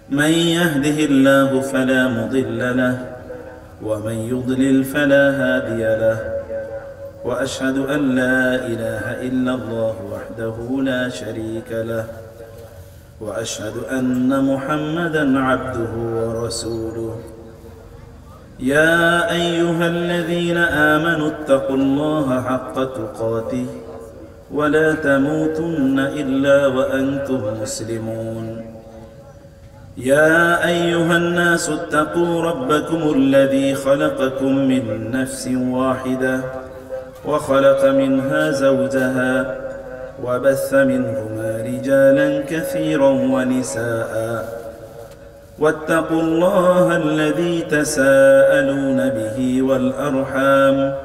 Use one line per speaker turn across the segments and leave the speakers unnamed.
من يهده الله فلا مضل له ومن يضلل فلا هادي له، وأشهد أن لا إله إلا الله وحده لا شريك له، وأشهد أن محمدًا عبده ورسوله. يا أيها الذين آمنوا اتقوا الله حق تقاته ولا تموتن إلا وأنتم مسلمون. يا أيها الناس اتقوا ربكم الذي خلقكم من نفس واحدة وخلق منها زوجها وبث منهما رجالا كثيرا ونساء، واتقوا الله الذي تساءلون به والأرحام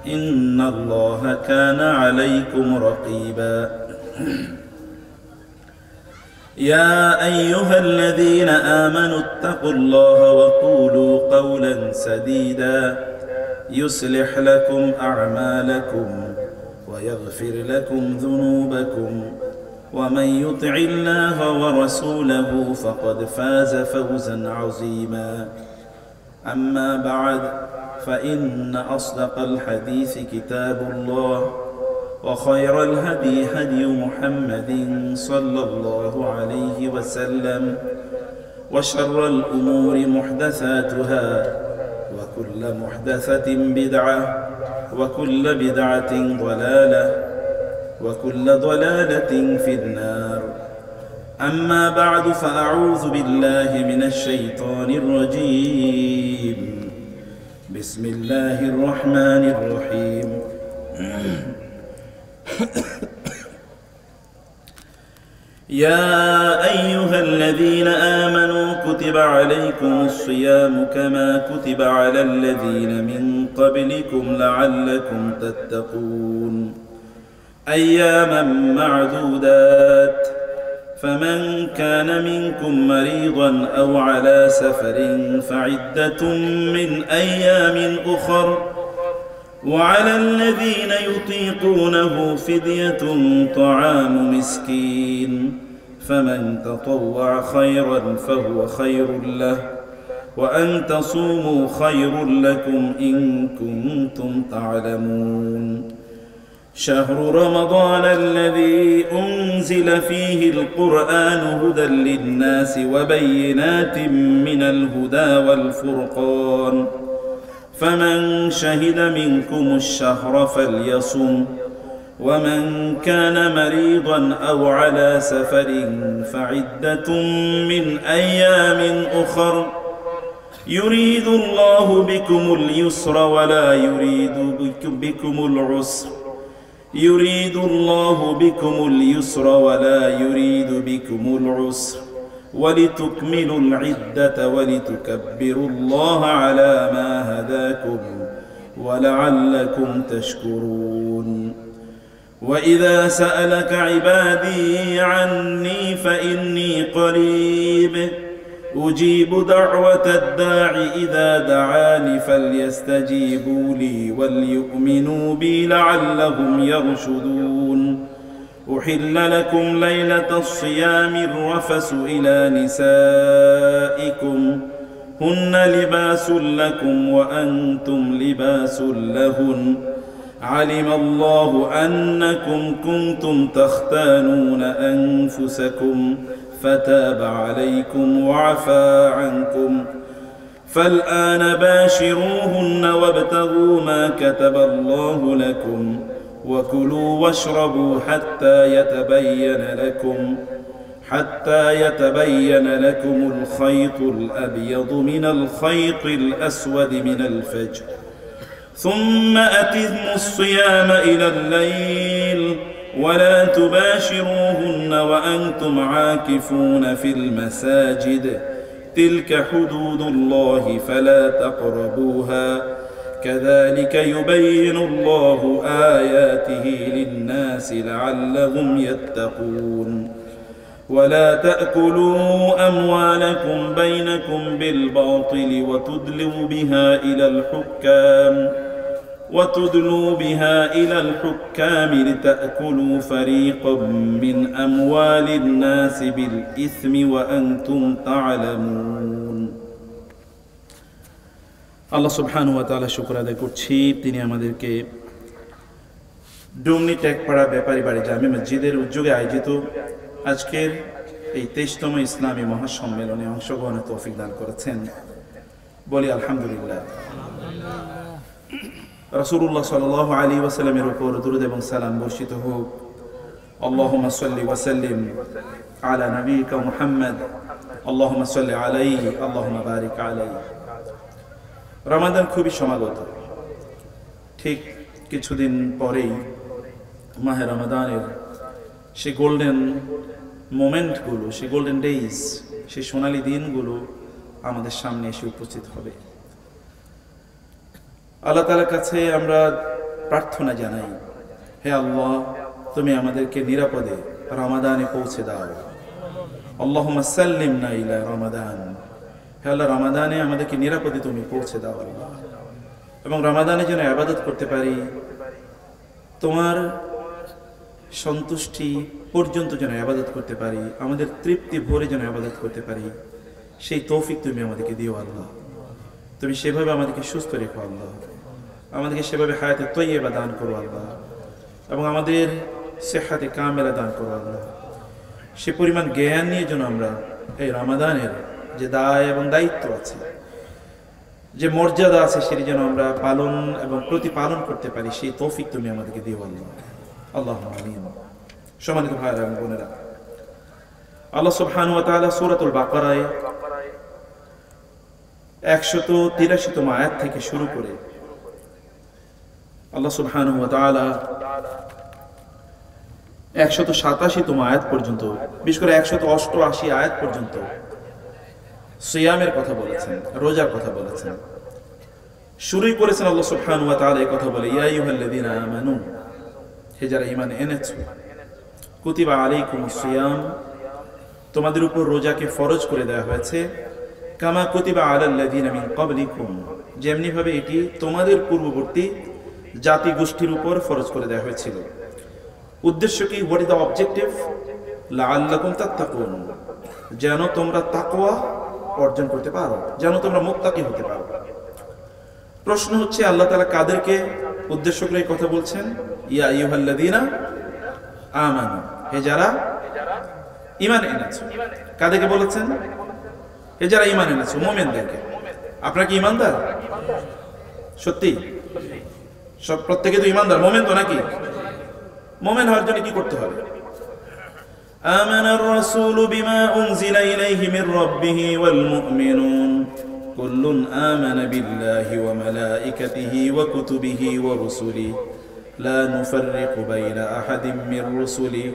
إن الله كان عليكم رقيبا. يا أيها الذين آمنوا اتقوا الله وقولوا قولا سديدا يصلح لكم أعمالكم ويغفر لكم ذنوبكم، ومن يطع الله ورسوله فقد فاز فوزا عظيما. أما بعد، فإن أصدق الحديث كتاب الله، وخير الهدي هدي محمد صلى الله عليه وسلم، وشر الأمور محدثاتها، وكل محدثة بدعة، وكل بدعة ضلالة، وكل ضلالة في النار. أما بعد، فأعوذ بالله من الشيطان الرجيم. بسم الله الرحمن الرحيم. يا أيها الذين آمنوا كتب عليكم الصيام كما كتب على الذين من قبلكم لعلكم تتقون، أياما معدودات، فمن كان منكم مريضا أو على سفر فعدة من أيام أخر، وعلى الذين يطيقونه فدية طعام مسكين، فمن تطوع خيرا فهو خير له، وأن تصوموا خير لكم إن كنتم تعلمون. شهر رمضان الذي أنزل فيه القرآن هدى للناس وبينات من الهدى والفرقان، فمن شهد منكم الشهر فليصم، ومن كان مريضا أو على سفر فعدة من أيام أخر، يريد الله بكم اليسر ولا يريد بكم العسر، يريد الله بكم اليسر ولا يريد بكم العسر، ولتكملوا العدة ولتكبروا الله على ما هداكم ولعلكم تشكرون. وإذا سألك عبادي عني فإني قريب أجيب دعوة الداع إذا دعاني، فليستجيبوا لي وليؤمنوا بي لعلهم يرشدون. أحل لكم ليلة الصيام الرفث إلى نسائكم هن لباس لكم وأنتم لباس لهن، علم الله أنكم كنتم تختانون أنفسكم فتاب عليكم وعفى عنكم، فالآن باشروهن وابتغوا ما كتب الله لكم، وكلوا واشربوا حتى يتبين لكم الخيط الأبيض من الخيط الأسود من الفجر، ثم أتموا الصيام إلى الليل، ولا تباشروهن وأنتم عاكفون في المساجد، تلك حدود الله فلا تقربوها، كذلك يبين الله آياته للناس لعلهم يتقون. ولا تأكلوا أموالكم بينكم بالباطل وتدلوا بها إلى الحكام وتدلوا بها إلى الحكام لتأكلوا فريقا من أموال الناس بالإثم وأنتم تعلمون আল্লাহ সুবহানাহু ওয়া তাআলা শুকর আদায় করছি, তিনি আমাদেরকে ডুমনি টেকপাড়া ব্যাপারী বাড়ি জামে মসজিদের উদ্যোগে আয়োজিত আজকের এই 23তম ইসলামী মহাসম্মেলনে অংশগ্রহণের তৌফিক দান করেছেন। বলি আলহামদুলিল্লাহ। রাসূলুল্লাহ সাল্লাল্লাহু আলাইহি ওয়াসাল্লামের উপর দরুদ এবং সালাম বর্ষিত হোক। আল্লাহুম্মা সাল্লি ওয়া সাল্লিম আলা নবিয়িকা মুহাম্মদ, আল্লাহুম্মা সাল্লি আলাইহি, আল্লাহুম্মা বারিক আলাইহি। রমাদান খুবই সমাগত। ঠিক কিছুদিন পরেই মাহে রমাদানের সেই গোল্ডেন মোমেন্টগুলো, সেই গোল্ডেন ডেইজ, সেই সোনালী দিনগুলো আমাদের সামনে এসে উপস্থিত হবে। আল্লাহ তাআলার কাছে আমরা প্রার্থনা জানাই, হে আল্লাহ, তুমি আমাদেরকে নিরাপদে রমাদানে পৌঁছে দাও। আল্লাহুম্মা সাল্লিমনা ইলা রমাদান। হে আল্লাহ, রমাদানে আমাদেরকে নিরাপদে তুমি পৌঁছে দাও আল্লাহ, এবং রমাদানে যেন ইবাদত করতে পারি, তোমার সন্তুষ্টি পর্যন্ত যেন ইবাদত করতে পারি, আমাদের তৃপ্তি ভরে যেন ইবাদত করতে পারি, সেই তৌফিক তুমি আমাদেরকে দিও আল্লাহ। তুমি সেভাবে আমাদেরকে সুস্থ রেখো আল্লাহ, আমাদেরকে সেভাবে হায়াতে তৈয়বা দান করো আল্লাহ, এবং আমাদের সেহাতে কামেলা দান করো আল্লাহ। সে পরিমাণ জ্ঞান নিয়ে যেন আমরা এই রমাদানের যে দায় এবং দায়িত্ব আছে, যে মর্যাদা আছে, সেটি যেন আমরা পালন এবং প্রতিপালন করতে পারি, সেই তৌফিক তুমি আমাদেরকে দিও আল্লাহ। আল্লাহুম্মা আমিন। সম্মানিত ভাইরা এবং বোনেরা, আল্লাহ সুবহানাহু ওয়া তাআলা সূরাতুল বাকারায় 183তম আয়াত থেকে শুরু করে আল্লাহ সুবহানাহু ওয়া তাআলা 187তম আয়াত পর্যন্ত, বিশেষ করে 188 আয়াত পর্যন্ত সিয়ামের কথা বলেছেন, রোজার কথা বলেছেন। শুরুই করেছেন আল্লাহ সুবহানাহু ওয়া তাআলা এই কথা বলে, ইয়া আইয়ুহাল্লাযীনা আমানু, হে যারা ঈমান এনেছো, কুতিবা আলাইকুমুস সিয়াম, তোমাদের উপর রোজাকে ফরজ করে দেওয়া হয়েছে, কামা কুতিবা আলাল্লাযীনা মিন ক্বাবলিকুম, যেমনি ভাবে এটি তোমাদের পূর্ববর্তী জাতি গোষ্ঠীর উপর ফরজ করে দেওয়া হয়েছিল। উদ্দেশ্য কি? What is the objective? লাআল্লাকুম তাত্তাকুন, যেন তোমরা তাকওয়া অর্জন করতে পারো, যেন তোমরা মুত্তাকি হতে পারো। প্রশ্ন হচ্ছে, আল্লাহ তাআলা কাদেরকে উদ্দেশ্য করে এই কথা বলছেন? ইয়া আইয়ুহাল্লাযীনা আমানু, হে যারা ঈমান এনেছো। কাদেরকে বলেছেন? হে যারা ঈমান এনেছো, মুমিনদেরকে। আপনারা কি ঈমানদার? সত্যি? সব প্রত্যেকে তো ঈমানদার, মুমিন তো নাকি? মুমিন হওয়ার জন্য কি করতে হবে? আমানার রাসূলু বিমা উনজিলা ইলাইহি মির রাব্বিহি ওয়াল মুমিনুন কুল্লুন আমানা বিল্লাহি ওয়া মালাইকাতিহি ওয়া কুতুবিহি ওয়া রুসুলিহি লা নুফাররিকু বাইনা আহাদিম মির রুসুলিহি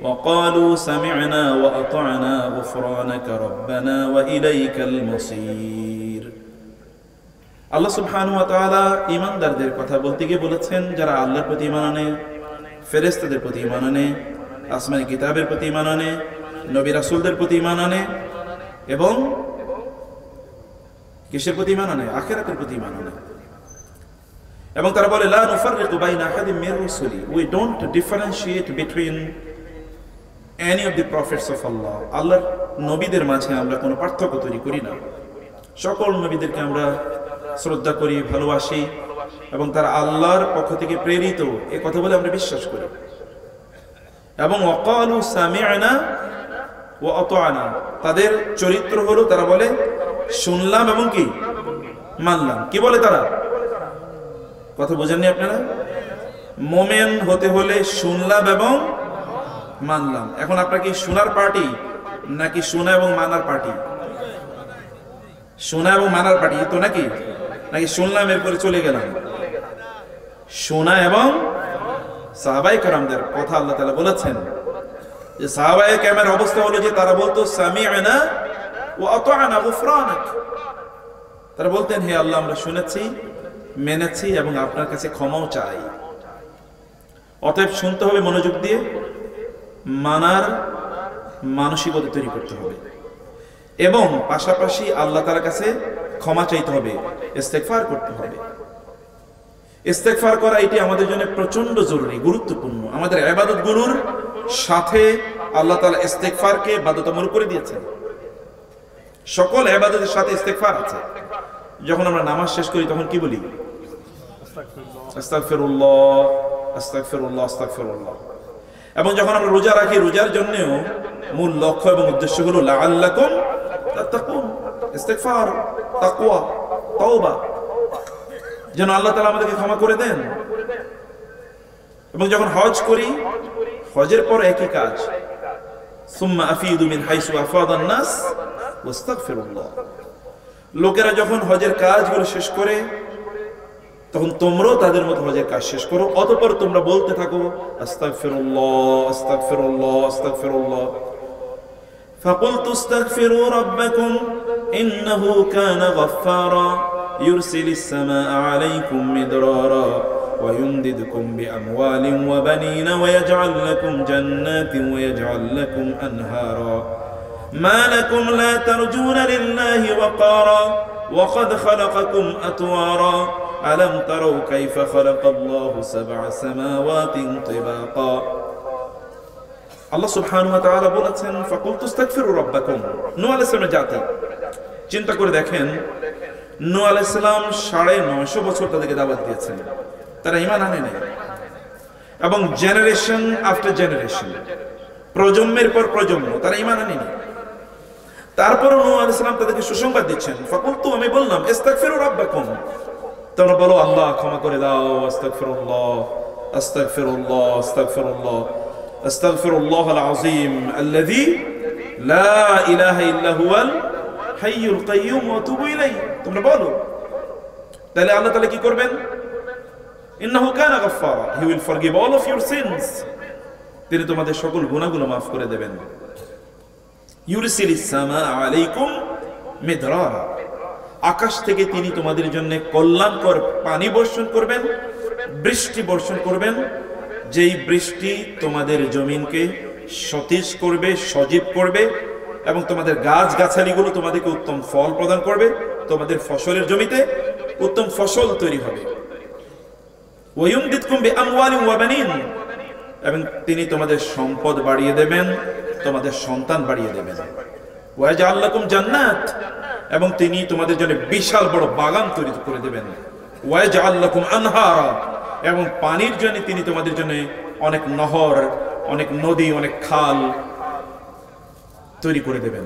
ওয়া ক্বালু সামি'না ওয়া আতা'না গুফরানাকা রাব্বানা ওয়া ইলাইকাল মাসীর। আল্লাহ সুবহানাহু ওয়া তাআলা ঈমানদারদের কথা বলতে গিয়ে বলেছেন, যারা আল্লাহর প্রতি ঈমান আনে, ফেরেশতাদের প্রতি ঈমান আনে, আসমানি কিতাবের প্রতি ঈমান আনে, নবী রাসূলদের প্রতি ঈমান আনে, এবং কিসের প্রতি ঈমান আনে? আখিরাতের প্রতি ঈমান আনে। এবং তারা বলে, লা নুফাররিকু বাইনা আহাদিম মির রুসুলি, we don't differentiate between any of the prophets of Allah. আল্লাহর নবীদের মাঝে আমরা কোনো পার্থক্য তৈরি করি না। সকল নবীদেরকে আমরা শ্রদ্ধা করি, ভালোবাসি, এবং তারা আল্লাহর পক্ষ থেকে প্রেরিত, এ কথা বলে আমরা বিশ্বাস করি। এবং ওয়াকালু সামি'না ওয়া আতা'না, তাদের চরিত্র হলো তারা বলে শুনলাম এবং কি মানলাম। কি বলে তারা? কথা বোঝেননি আপনারা? মুমিন হতে হলে শুনলাম এবং মানলাম। এখন আপনারা কি শোনার পার্টি নাকি শোনা এবং মানার পার্টি? শোনা এবং মানার পার্টি তো নাকি? নাকি শুনলাম এরপরে চলে গেলাম? শোনা এবং সাহাবায়ে কেরামদের কথা আল্লাহ তাআলা বলেছেন যে সাহাবায়ে কেরামের অবস্থা হলো যে তারা বলতো সামি'না ওয়া আতা'না গুফরানাক, তারা বলতেন, হে আল্লাহ, আমরা শুনেছি, মেনেছি এবং আপনার কাছে ক্ষমাও চাই। অতএব শুনতে হবে মনোযোগ দিয়ে, মানার মানসিকতা তৈরি করতে হবে, এবং পাশাপাশি আল্লাহ তাআলার কাছে ক্ষমা চাইতে হবে, ইস্তেগফার করতে হবে। ইস্তেগফার করা এটি আমাদের জন্য প্রচন্ড জরুরি, গুরুত্বপূর্ণ। আমাদের ইবাদতগুলোর সাথে আল্লাহ তাআলা ইস্তেগফারকে বাধ্যতামূলক করে দিয়েছেন। সকল ইবাদতের সাথে ইস্তেগফার আছে। যখন আমরা নামাজ শেষ করি তখন কি বলি? আস্তাগফিরুল্লাহ, আস্তাগফিরুল্লাহ, আস্তাগফিরুল্লাহ। এবং যখন আমরা রোজা রাখি, রোজার জন্যও মূল লক্ষ্য এবং উদ্দেশ্য হলো লাআল্লাকুম তাত্তাকুন, ইস্তেগফার, তাকওয়া, তওবা, যেন আল্লাহ তাআলা আমাদেরকে ক্ষমা করে দেন। এবং যখন হজ করি, হজের পর একই কাজ, সুম্মা আফিদু মিন হাইসু আফাদান নাস ওয়াস্তাগফিরুল্লাহ। লোকেরা যখন হজের কাজগুলো শেষ করে তখন তোমরাও তাদের মতো হজের কাজ শেষ করো, অতঃপর তোমরা বলতে থাকো আস্তাগফিরুল্লাহ, আস্তাগফিরুল্লাহ, আস্তাগফিরুল্লাহ। ফাকুলতু আস্তাগফিরু রাব্বাকুম ইন্নাহু কানা গাফফারা ইউরসিলিস সামাআ আলাইকুম মিদরারা ওয়া ইউমদিদকুম বিআমওয়ালিন ওয়া বানিনা ওয়া ইয়াজআল লাকুম জান্নাতিন ওয়া ইয়াজআল লাকুম আনহারা মা লাকুম লা তারজুনা লিল্লাহি ওয়াকারা ওয়া ক্বাদ খালাকাকুম আতওয়ারা আলম তারাউ কাইফা খালাকাল্লাহু সাবআ সামাওয়াতিন তিবাকা। আল্লাহ সুবহানাহু ওয়া তাআলা বলেছেন ফাকুলতু আস্তাগফিরু রাব্বাকুম। নূহ আলাইহিস সালামের জাতি, চিন্তা করে দেখেন, নূহ আলাইহিস সালাম 950 বছর তাদেরকে দাওয়াত দিয়েছেন, তারা ঈমান আনে নাই। এবং জেনারেশন আফটার জেনারেশন, প্রজন্মের পর প্রজন্ম তারা ঈমান আনেনি। তারপরও নূহ আলাইহিস সালাম তাদেরকে সুসংবাদ দিচ্ছেন। ফাকুলতু, আমি বললাম, ইস্তাগফিরু রাব্বাকুম, তোমরা বলো আল্লাহ ক্ষমা করে দাও, আস্তাগফিরুল্লাহ, আস্তাগফিরুল্লাহ, আস্তাগফিরুল্লাহ, আস্তাগফিরুল্লাহ আল আযীম আল্লাযী লা ইলাহা ইল্লা হুয়াল হাইয়ুল কাইয়্যুম ওয়া তুবু ইলাইহি। তোমরা বলো, তাহলে আল্লাহ তাআলা কি করবেন? ইন্নাহু কানা গাফফারা, he will forgive all of your sins, তিনি তোমাদের সকল গুনাহগুলো maaf করে দেবেন। ইউরসিলিস সামাআ আলাইকুম মিদরারা, আকাশ থেকে তিনি তোমাদের জন্য কল্যাণকর পানি বর্ষণ করবেন, বৃষ্টি বর্ষণ করবেন, যেই বৃষ্টি তোমাদের জমিনকে সতেজ করবে, সজীব করবে, এবং তোমাদের গাছ গাছালিগুলো তোমাদেরকে উত্তম ফল প্রদান করবে, তোমাদের ফসলের জমিতে উত্তম ফসল তৈরি হবে। ওয়ায়ুমদিদকুম বিআমওয়ালিন ওয়া বানিন, এবং তিনি তোমাদের সম্পদ বাড়িয়ে দেবেন, তোমাদের সন্তান বাড়িয়ে দেবেন। ওয়াজআল লাকুম জান্নাত, এবং তিনি তোমাদের জন্য বিশাল বড় বাগান তৈরি করে দেবেন। ওয়াজআল লাকুম আনহারা, এবং পানির জন্য তিনি তোমাদের জন্য অনেক নহর, অনেক নদী, অনেক খাল তৈরি করে দেবেন।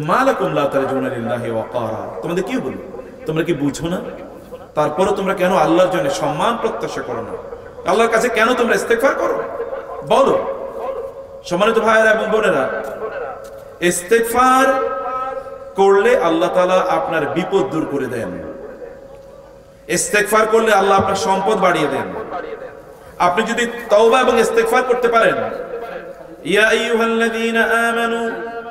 মা লাকুম লা তারজুনা লিল্লাহি ওয়াকারা, তোমাদের কি হলো? তোমরা কি বুঝো না? তারপরও তোমরা কেন আল্লাহর জন্য সম্মান প্রত্যাশা করো না? আল্লাহর কাছে কেন তোমরা ইস্তেগফার করো? বলো। সম্মানিত ভাইয়েরা এবং বোনেরা, ইস্তেগফার করলে আল্লাহ তাআলা আপনার বিপদ দূর করে দেন। ইস্তেগফার করলে আল্লাহ আপনার সম্পদ বাড়িয়ে দেন। আপনি যদি তওবা এবং ইস্তেগফার করতে পারেন, ইয়া আইয়ুহাল্লাযীনা আমানু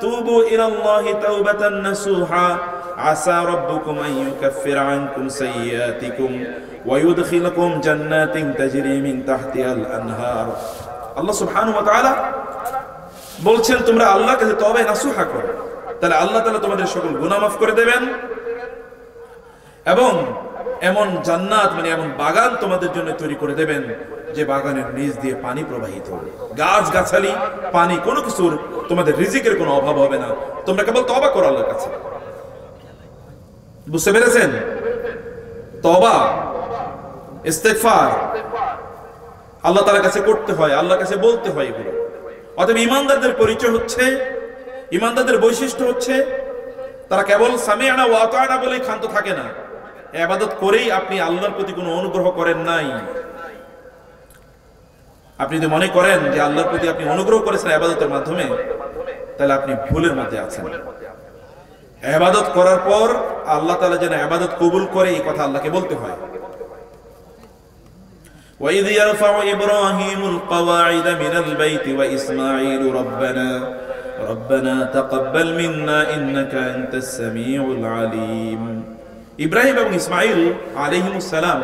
তুবু ইলাল্লাহি তাওবাতান নাসুহা আসা রাব্বুকুম আন ইউকাফিরা আনকুম সাইয়্যাতিকুম ওয়া ইউদখিলুকুম জান্নাতিন তাজরি মিন তাহতিহাল আনহার। আল্লাহ সুবহানাহু ওয়া তাআলা বলছেন তোমরা আল্লাহর কাছে তওবা নাসুহা করো, তাহলে আল্লাহ তাআলা তোমাদের সকল গুনাহ মাফ করে দেবেন, এবং এমন জান্নাত মানে এমন বাগান তোমাদের জন্য তৈরি করে দেবেন যে বাগানের নিচ দিয়ে পানি প্রবাহিত হবে, গাছ গাছালি, পানি, কোনো কিছুর তোমাদের রিজিকের কোনো অভাব হবে না। তোমরা কেবল তওবা করো আল্লাহর কাছে। বুঝতে পেরেছেন? তওবা, ইস্তেগফার আল্লাহ তাআলার কাছে করতে হয়, আল্লাহর কাছে বলতে হয় এগুলো। অতএব ঈমানদারদের পরিচয় হচ্ছে, ঈমানদারদের বৈশিষ্ট্য হচ্ছে তারা কেবল সামি'না ওয়া আতা'না বলেই ক্ষান্ত থাকে না, ইবাদত করেই আপনি আল্লাহর প্রতি কোনো অনুগ্রহ করেন নাই। আপনি যদি মনে করেন যে আল্লাহর প্রতি আপনি অনুগ্রহ করেছেন ইবাদতের মাধ্যমে, তাহলে আপনি ভুলের মধ্যে আছেন। ইবাদত করার পর আল্লাহ তাআলা যেন ইবাদত কবুল করে এই কথা আল্লাহকে বলতে হয়। وَإِذْ يَرْفَعُ إِبْرَاهِيمُ الْقَوَاعِدَ مِنَ الْبَيْتِ وَإِسْمَاعِيلُ رَبَّنَا تَقَبَّلْ مِنَّا إِنَّكَ أَنْتَ السَّمِيعُ الْعَلِيمُ। ইব্রাহিম এবং ইসমাঈল আলাইহিমুস সালাম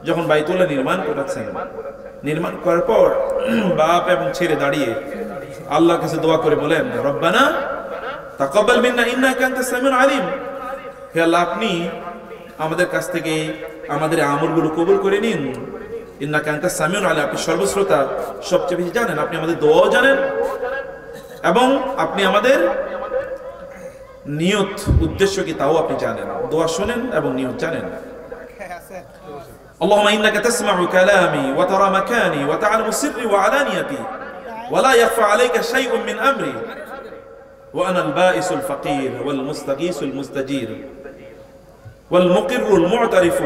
যখন বাইতুল্লাহ নির্মাণ করেছেন, নির্মাণ করার পর বাপ এবং ছেলে দাঁড়িয়ে আল্লাহর কাছে দোয়া করে বলেন, রব্বানা তাকাব্বাল মিন্না ইন্নাকা আনতাস সামিউল আলিম, হে আল্লাহ আপনি আমাদের কাছ থেকে আমাদের আমলগুলো কবুল করে নিন। ইন্নাকা আনতাস সামিউল আলিম, আপনি সর্বশ্রোতা, সবচেয়ে বেশি জানেন। আপনি আমাদের দোয়াও জানেন এবং আপনি আমাদের নিয়ত উদ্দেশ্য কি তাও আপনি জানেন। দোয়া শোনেন এবং নিয়ত জানেন। اللهم إنك تسمع كلامي وترى مكاني وتعلم سري وعلانيتي ولا يخفى عليك شيء من أمري وأنا البائس الفقير والمستغيث المستجير والمقر المعترف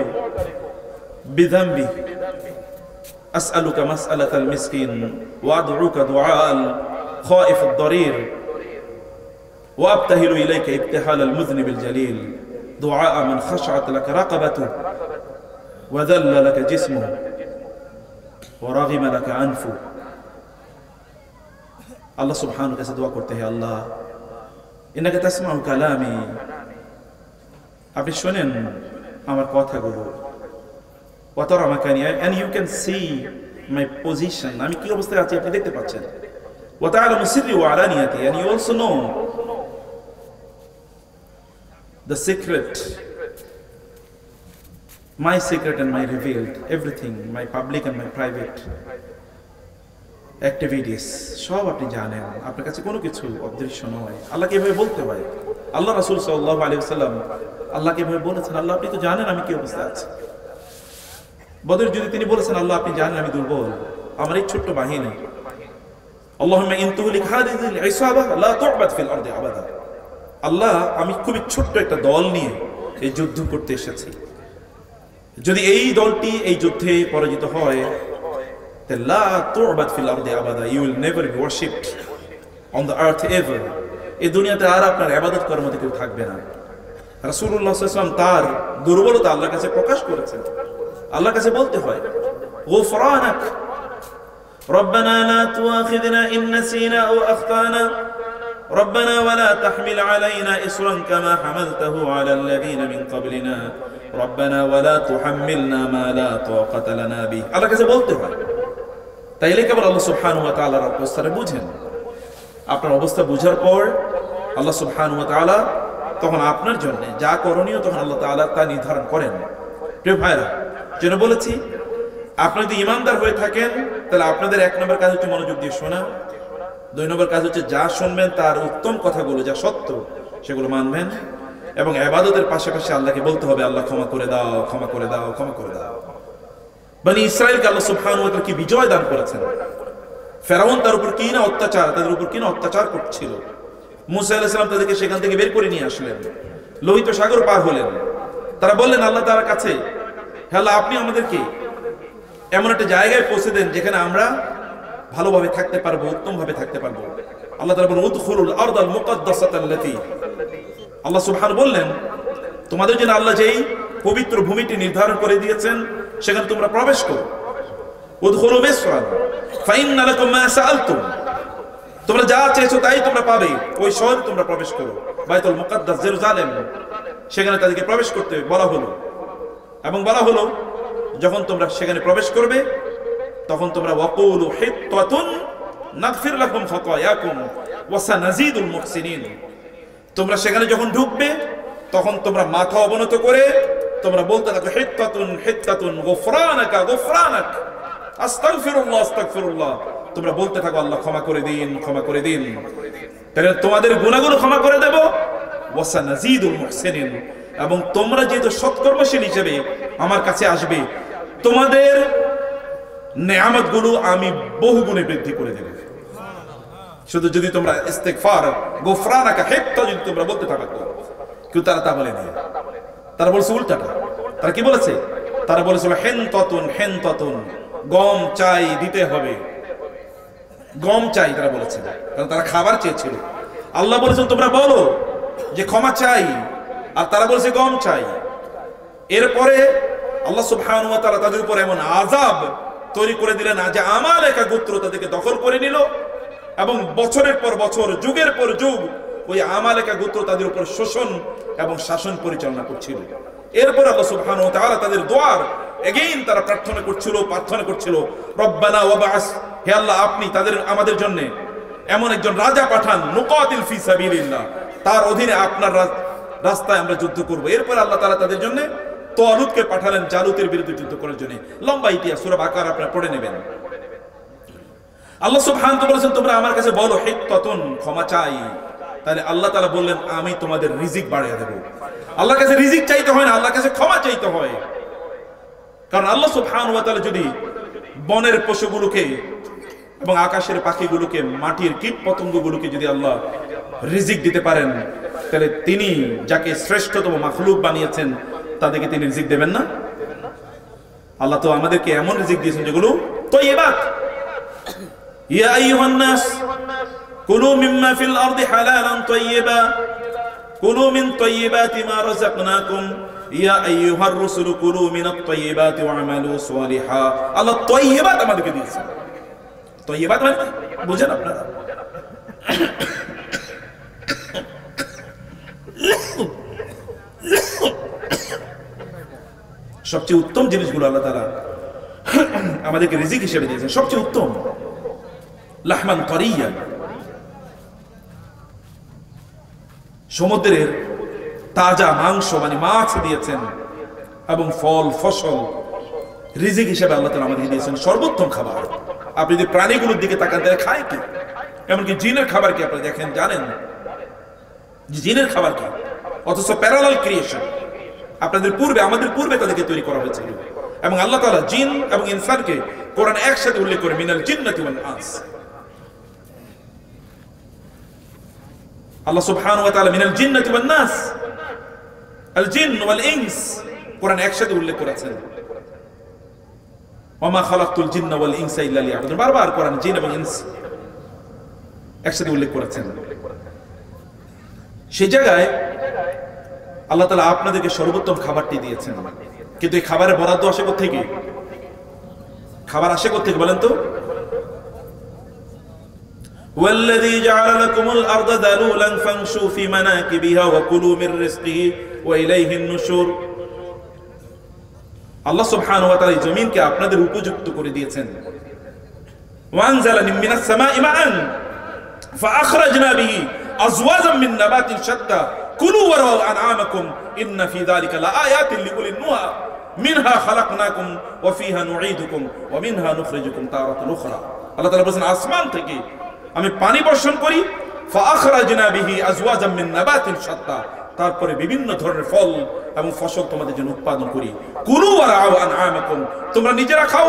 بذنبي أسألك مسألة المسكين وأدعوك دعاء الخائف الضرير وأبتهل إليك ابتهال المذنب الجليل دعاء من خشعت لك رقبته وذل لك جسمه ورغم لك أنفه। আল্লাহ সুবহানাহু কাছে দোয়া করতে হয়, আল্লাহ ইন্নাকা তাসমাউ কালামি, আপনি শোনেন আমার কথাগুলো। ওয়া তারা মাকানি, and you can see my position, আমি কি অবস্থায় আছি আপনি দেখতে পাচ্ছেন। ওয়া তা'লামু সিররি ওয়া আলানিয়াতি, and you also know the secret, my secret and my revealed, everything, my public and my private activities, সব আপনি জানেন। আপনার কাছে কোনো কিছু অদৃশ্য নয়। আল্লাহকে এভাবে বলতে হয়। আল্লাহ রাসূল সাল্লাল্লাহু আলাইহি ওয়াসাল্লাম আল্লাহকে এভাবে বলেছেন, আল্লাহ আপনি তো জানেন আমি কি অবস্থায় আছি। বদর যদি তিনি বলেছেন, আল্লাহ আপনি জানেন আমি দুর্বল, আমার এই ছোট্ট বাহিনী, আল্লাহুম্মা ইন তুহলিক হাযিহিল ইসাবা লা তু'বাদ ফিল আরদি আবাদা, আল্লাহ আমি খুবই ছোট্ট একটা দল নিয়ে এই যুদ্ধ করতে এসেছি, যদি এই দলটি এই যুদ্ধে পরাজিত হয় লা তু'বাদ ফিল আরদি আবাদা, you will never be worshipped on the earth ever, এই দুনিয়াতে আর আপনার ইবাদত করার মতো কেউ থাকবে না। রাসূলুল্লাহ সাল্লাল্লাহু আলাইহি ওয়াসাল্লাম তার দুর্বলতা আল্লাহর কাছে প্রকাশ করেছেন। আল্লাহর কাছে বলতে হয় গুফরানাক রব্বানা লা তুআখিযনা ইন নাসিনা আও আখতানা রব্বানা ওয়া লা তাহমিল আলাইনা ইসরান কামা হামালতাহু আলা আল্লাযীনা মিন ক্বাবলিনা রব্বানা ওয়া লা তুহাম্মিলনা মা লা তাকাতা লানা বিহি, আল্লাহর কাছে বলতে হয়। তাইলে কেবল আল্লাহ সুবহানাহু ওয়া তাআলার অবস্থাটা বুঝেন। আপনার অবস্থা বুঝার পর আল্লাহ সুবহানাহু ওয়া তাআলা তখন আপনার জন্য যা করণীয় তখন আল্লাহ তাআলা তা নির্ধারণ করেন। প্রিয় ভাইরা, যেন বলেছি আপনি যদি ইমানদার হয়ে থাকেন তাহলে আপনাদের এক নম্বর কাজ হচ্ছে মনোযোগ দিয়ে শোনা, দুই নম্বর কাজ হচ্ছে যা শুনবেন তার উত্তম কথাগুলো যা সত্য সেগুলো মানবেন, এবং ইবাদতের পাশাপাশি আল্লাহকে বলতে হবে আল্লাহ ক্ষমা করে দাও, ক্ষমা করে দাও, ক্ষমা করে দাও। বনি ইসরাইলকে আল্লাহ সুবহানাহু ওয়া তাআলা কি বিজয় দান করেছেন। ফেরাউন তার উপর কি না অত্যাচার, তাদের উপর কি না অত্যাচার করছিল। মুসা আলাইহিস সালাম তাদেরকে সেখান থেকে বের করে নিয়ে আসলেন, লোহিত সাগর পার হলেন। তারা বললেন আল্লাহ তাআলার কাছে, হে আল্লাহ আপনি আমাদেরকে এমন একটা জায়গায় পৌঁছে দেন যেখানে আমরা ভালোভাবে থাকতে পারবো, উত্তম ভাবে থাকতে পারবো। আল্লাহ তাআলা বলেন উদখুলুল আরদাল মুকাদ্দাসাতাল্লাতী, আল্লাহ সুবহানাহু বললেন তোমাদের জন্য আল্লাহ যেই পবিত্র ভূমিটি নির্ধারণ করে দিয়েছেন সেখানে তোমরা প্রবেশ করো। উদখুলু মিসরা ফাইন্না লাকুম মা সাআলতুম, তোমরা যা চেয়েছো তাই তোমরা পাবে। ওই শহরে তোমরা প্রবেশ করো, বাইতুল মুকাদ্দাস জেরুজালেম, সেখানে তাদেরকে প্রবেশ করতে বলা হলো। এবং বলা হলো যখন তোমরা সেখানে প্রবেশ করবে তখন তোমরা ওয়াকুলু হিত্তাতুন নাগফির লাকুম খাতায়াকুম ওয়া সানাজিদুল মুহসিনিন, তোমরা সেখানে যখন ঢুকবে তখন তোমরা মাথা অবনত করে তোমরা বলতে থাকো হিত্তাতুন হিত্তাতুন গুফরানাকা গুফরানাক আস্তাগফিরুল্লাহ আস্তাগফিরুল্লাহ, তোমরা বলতে থাকো আল্লাহ ক্ষমা করে দিন, ক্ষমা করে দিন, তাহলে তোমাদের গুনাহগুলো ক্ষমা করে দেব। ওয়া সানাজিদুল মুহসিনিন, এবং তোমরা যেহেতু সৎকর্মশীল হিসেবে আমার কাছে আসবে তোমাদের নেয়ামতগুলো আমি বহুগুণে বৃদ্ধি করে দেব। শুধু যদি তোমরা ইস্তিগফার গুফরানাকা হিত্তা যদি তোমরা বলতে থাকো। কিন্তু তারা তা বলেনি, তারা বলছে উল্টাটা। তারা কি বলেছে? তারা বলেছিল হিনতাতুন হিনতাতুন, গম চাই দিতে হবে, গম চাই তারা বলেছে, কারণ তারা খাবার চেয়েছিল। আল্লাহ বলেছেন তোমরা বলো যে ক্ষমা চাই, আর তারা বলেছে গম চাই। এরপরে আল্লাহ সুবহানাহু ওয়া তাআলা তাদের উপর এমন আযাব তৈরি করে দিলেন যে আমালেকা গোত্র তাদেরকে দখল করে নিল, এবং বছরের পর বছর যুগের পর যুগ ওই আমালেকা গোত্র তাদের উপর শোষণ এবং শাসন পরিচালনা করছিল। এরপর আল্লাহ সুবহানাহু ওয়া তাআলা তাদের দোয়ার এগেইন তারা প্রার্থনা করছিল রব্বানা ওয়াবআস, হে আল্লাহ আপনি আমাদের জন্য এমন একজন রাজা পাঠান, নুকাতিল ফি সাবিলিল্লাহ, তার অধীনে আপনার রাস্তায় আমরা যুদ্ধ করব। এরপর আল্লাহ তাআলা তাদের জন্য
তালুতকে পাঠালেন জালুতের বিরুদ্ধে যুদ্ধ করার জন্য। লম্বা ইতিহাস, সূরা বাকারা আপনারা পড়ে নেবেন। আল্লাহ সুবহানাহু ওয়া তাআলা বলেছেন তোমরা আমার কাছে বলো হিত্তাতুন, ক্ষমা চাই। তাহলে আল্লাহ তাআলা বললেন আমি তোমাদের রিজিক বাড়িয়ে দেব। আল্লাহর কাছে রিজিক চাইতে হয় না, আল্লাহর কাছে ক্ষমা চাইতে হয়। কারণ আল্লাহ সুবহানাহু ওয়া তাআলা যদি বনের পশুগুলোকে এবং আকাশের পাখিগুলোকে, মাটির কীট পতঙ্গগুলোকে যদি আল্লাহ রিজিক দিতে পারেন, তাহলে তিনি যাকে শ্রেষ্ঠতম মাখলুক বানিয়েছেন তাদেরকে তিনি রিজিক দেবেন না? আল্লাহ তো আমাদেরকে এমন রিজিক দিয়েছেন যেগুলো তাইয়্যিবাত। ইয়া আইয়ুহান নাস কুলু মিম্মা ফিল আরদি হালালান তাইয়্যিবা কুলু মিন তাইয়্যিবাতি মা রাযাকনাকুম ইয়া আইয়ুহার রাসূলু কুলু মিনাত তাইয়্যিবাতি ওয়া'মালু সালিহা। আল্লাহ তাইয়্যিবাত আমাদেরকে দিয়েছেন। তাইয়্যিবাত মানে বুঝেন আপনারা? সবচেয়ে উত্তম জিনিসগুলো আল্লাহ তাআলা আমাদেরকে রিজিক হিসেবে দিয়েছেন, সবচেয়ে উত্তম। লাহমান তারিয়া, সমুদ্রের তাজা মাংস মানে মাছ দিয়েছেন, এবং ফল ফসল রিজিক হিসেবে আল্লাহ তাআলা আমাদেরকে দিয়েছেন সর্বোত্তম খাবার। আপনি যদি প্রাণীগুলোর দিকে তাকান তাহলে খায় কি? এমনকি জিনের খাবার কি আপনি দেখেন, জানেন জিনের খাবার কি? অথচ প্যারালাল ক্রিয়েশন, আপনাদের পূর্বে, আমাদের পূর্বে তাদেরকে তৈরি করা হয়েছিল। এবং আল্লাহ তাআলা জিন এবং ইনসানকে কোরআন একসাথে উল্লেখ করে মিনাল জিন্নাতি ওয়াল ইনস। আল্লাহ সুবহানাহু ওয়া তাআলা মিনাল জিন্নাতি ওয়ান নাস, আল জিন ওয়াল ইনস কোরআন একসাথে উল্লেখ করেছেন। ওয়া মা খালাকতুল জিন্না ওয়াল ইনসা ইল্লা লিয়াবুদুন, বারবার কোরআন জিন এবং ইনস একসাথে উল্লেখ করেছেন। সেই জায়গায় আল্লাহ তাআলা আপনাদেরকে সর্বোত্তম খাবারটি দিয়েছেন, কিন্তু এই খাবারের বরাদ্দ আসে কোত্থেকে? খাবার আসে কোত্থেকে বলেন তো? ওয়াল্লাযী জাআলা লাকুমুল আরদা যালুলান ফামশু ফি মানাকিবিহা ওয়া কুলু মির রিজকিহি ওয়া ইলাইহিন নুশুর। আল্লাহ সুবহানাহু ওয়া তাআলা জমিনকে আপনাদের উপযুক্ত করে দিয়েছেন। ওয়া আনজালা মিনাস সামাই মাআন ফাআখরাজনা বিহি আজওয়াজাম মিন নাবাতিন শাত্তা কুলু ওয়ারাউ আনআমাকুম ইন্না ফি যালিকা লাআয়াতিন লিউলিন নুহা মিনহা খালাকনাকুম ওয়া ফিহা নুঈদুকুম ওয়া মিনহা নুখরিজুকুম তারাতান উখরা। আল্লাহ তাআলা বলেন আসমান থেকে আমি পানি বর্ষণ করি, ফাআখরাজনা বিহি আজওয়াজাম মিন নাবাতিন শাত্তা, তারপরে বিভিন্ন ধরনের ফল এবং ফসল তোমাদের জন্য উৎপাদন করি। কুলু ওয়ারাউ আনআমাকুম, তোমরা নিজেরা খাও,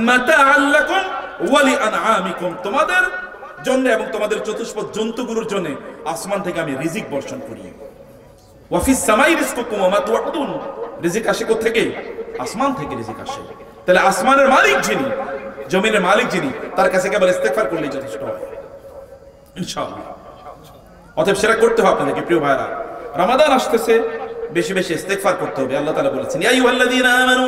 মাতাআল লাকুম ওয়া লিআনআমিকুম, তোমাদের জন্য এবং তোমাদের চতুষ্পদ জন্তুগুলোর জন্য আসমান থেকে আমি রিজিক বর্ষণ করি। ওয়া ফিস সামাই রিজকুকুম ওয়া মা তুআদুন, রিজিক আসে কোথা থেকে? আসমান থেকে রিজিক আসে। তাহলে আসমানের মালিক যিনি, জমিনের মালিক যিনি, তার কাছে কেবল ইস্তেগফার করলেই যথেষ্ট হয় ইনশাআল্লাহ। অতএব সেটা করতে হবে আপনাদেরকে প্রিয় ভাইরা। রমাদান আসতেছে, বেশি বেশি ইস্তেগফার করতে হবে। আল্লাহ তাআলা বলেছেন ইয়া আইয়ুহাল্লাযীনা আমানু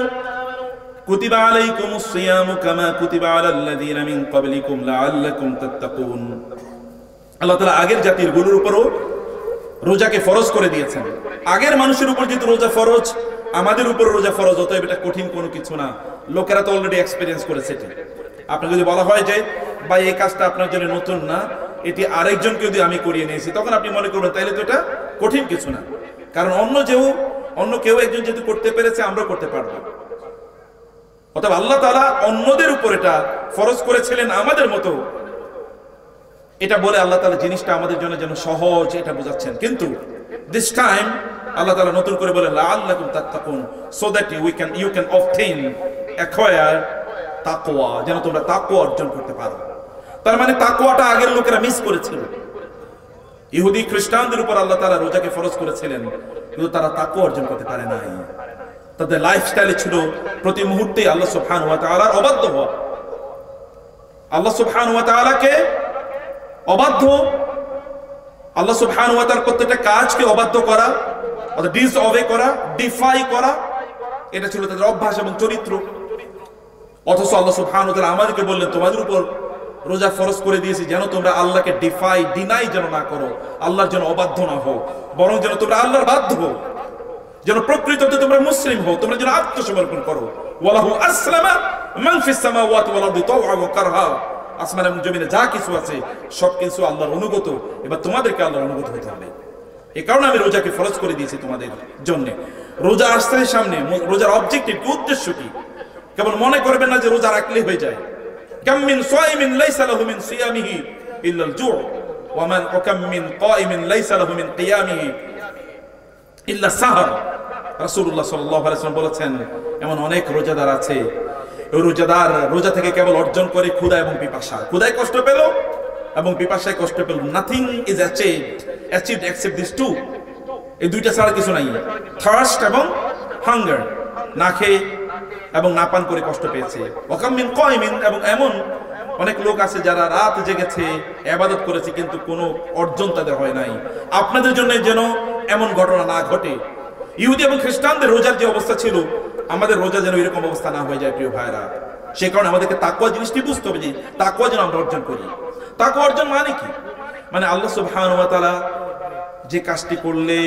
কুতিবা আলাইকুমুস সিয়ামু কামা কুতিবা আলাল্লাযীনা মিন ক্বাবলিকুম লাআল্লাকুম তাত্তাকুন। আল্লাহ তাআলা আগের জাতির গুলোর উপরও রোজাকে ফরজ করে দিয়েছেন। আগের মানুষের উপর যেহেতু রোজা ফরজ, আমাদের উপর রোজা ফরজ, অতএব এটা কঠিন কোনো কিছু না। লোকেরা তো অলরেডি এক্সপেরিয়েন্স করেছে এটা। আপনাকে যদি বলা হয় যে ভাই এই কাজটা আপনার জন্য নতুন না, এটি আরেকজনকে যদি আমি করিয়ে নিয়েছি, তখন আপনি মনে করবেন তাইলে তো এটা কঠিন কিছু না। কারণ অন্য কেউ একজন যেহেতু করতে পেরেছে, আমরা করতে পারবো। অতএব আল্লাহ তাআলা অন্যদের উপর এটা ফরজ করেছিলেন আমাদের মতো, এটা বলে আল্লাহ তাআলা জিনিসটা আমাদের জন্য যেন সহজ এটা বোঝাচ্ছেন। কিন্তু দিস টাইম আল্লাহ তাআলা নতুন করে বলে লাআল্লাকুম তাত্তাকুন, so that you can obtain acquire তাকওয়া, যেন তোমরা তাকওয়া অর্জন করতে পারো। তার মানে তাকওয়াটা আগের লোকেরা মিস করেছিল। ইহুদি খ্রিস্টানদের উপর আল্লাহ তাআলা রোজাকে ফরজ করেছিলেন, কিন্তু তারা তাকওয়া অর্জন করতে পারে নাই। তাদের লাইফস্টাইলে ছিল প্রতি মুহূর্তে আল্লাহ সুবহানাহু ওয়া তাআলার অবাধ্য হওয়া, আল্লাহ সুবহানাহু ওয়া তাআলাকে অবাধ্য, আল্লাহ সুবহানাহু ওয়া তাআলার প্রত্যেকটা কাজকে অবাধ্য করা, অর্থাৎ ডিসঅবে করা, ডিফাই করা, এটা ছিল তাদের অভ্যাস এবং চরিত্র। অথচ আল্লাহ সুবহানাহু ওয়া তাআলা আমাদেরকে বললেন তোমাদের উপর রোজা ফরজ করে দিয়েছি যেন তোমরা আল্লাহকে ডিনাই যেন না করো, আল্লাহর জন্য অবাধ্য না হও, বরং যেন তোমরা আল্লাহর বাধ্য হও, যেন প্রকৃততে তোমরা মুসলিম হও, তোমরা যেন আত্মসমর্পণ করো। ওয়ালাহু আসলামা মান ফিস সামাওয়াতি ওয়াল আরদি তাওআ ওয়া কারহা, আসমান এবং জমিনে যা কিছু আছে সবকিছু আল্লাহর অনুগত। এবার তোমাদেরকে আল্লাহর অনুগত হতে হবে। এই কারণে আমি রোজাকে ফরজ করে দিয়েছি তোমাদের জন্য। রোজা আসছে সামনে, রোজার অবজেক্টিভ কি, উদ্দেশ্য কি? কেবল মনে করবেন না যে রোজা রাখলেই হয়ে যায়। কাম মিন সাইমিন লাইসা লাহু মিন সিয়ামিহি ইল্লা আল-জু' ওয়া মান কাম মিন কাইমিন লাইসা লাহু মিন কিয়ামিহি ইল্লা সাহর। রাসূলুল্লাহ সাল্লাল্লাহু আলাইহি ওয়াসাল্লাম বলেছেন, এমন অনেক রোজাদার আছে, ওই রোজাদার রোজা থেকে কেবল অর্জন করে ক্ষুধা এবং পিপাসা। ক্ষুধায় কষ্ট পেল এবং পিপাসায় কষ্ট পেল। Nothing is achieved except this two. এই দুইটা ছাড়া কিছু নাই। থার্স্ট এবং হাঙ্গার, না খেয়ে এবং না পান করে কষ্ট পেয়েছে। ওয়াকাম মিন কাইমিন, এবং এমন অনেক লোক আছে যারা রাত জেগেছে, ইবাদত করেছে, কিন্তু কোনো অর্জন তাদের হয় নাই। আপনাদের জন্য যেন এমন ঘটনা না ঘটে। ইহুদি এবং খ্রিস্টানদের রোজার যে অবস্থা ছিল, আমাদের রোজা যেন এরকম অবস্থা না হয়ে যায় প্রিয় ভাইরা। সে কারণে আমাদেরকে তাকওয়া জিনিসটি বুঝতে হবে, যে তাকওয়া যেন আমরা অর্জন করি। তাকওয়া অর্জন মানে কি? মানে আল্লাহ সুবহানাহু ওয়া তাআলা যে কাজটি করলে,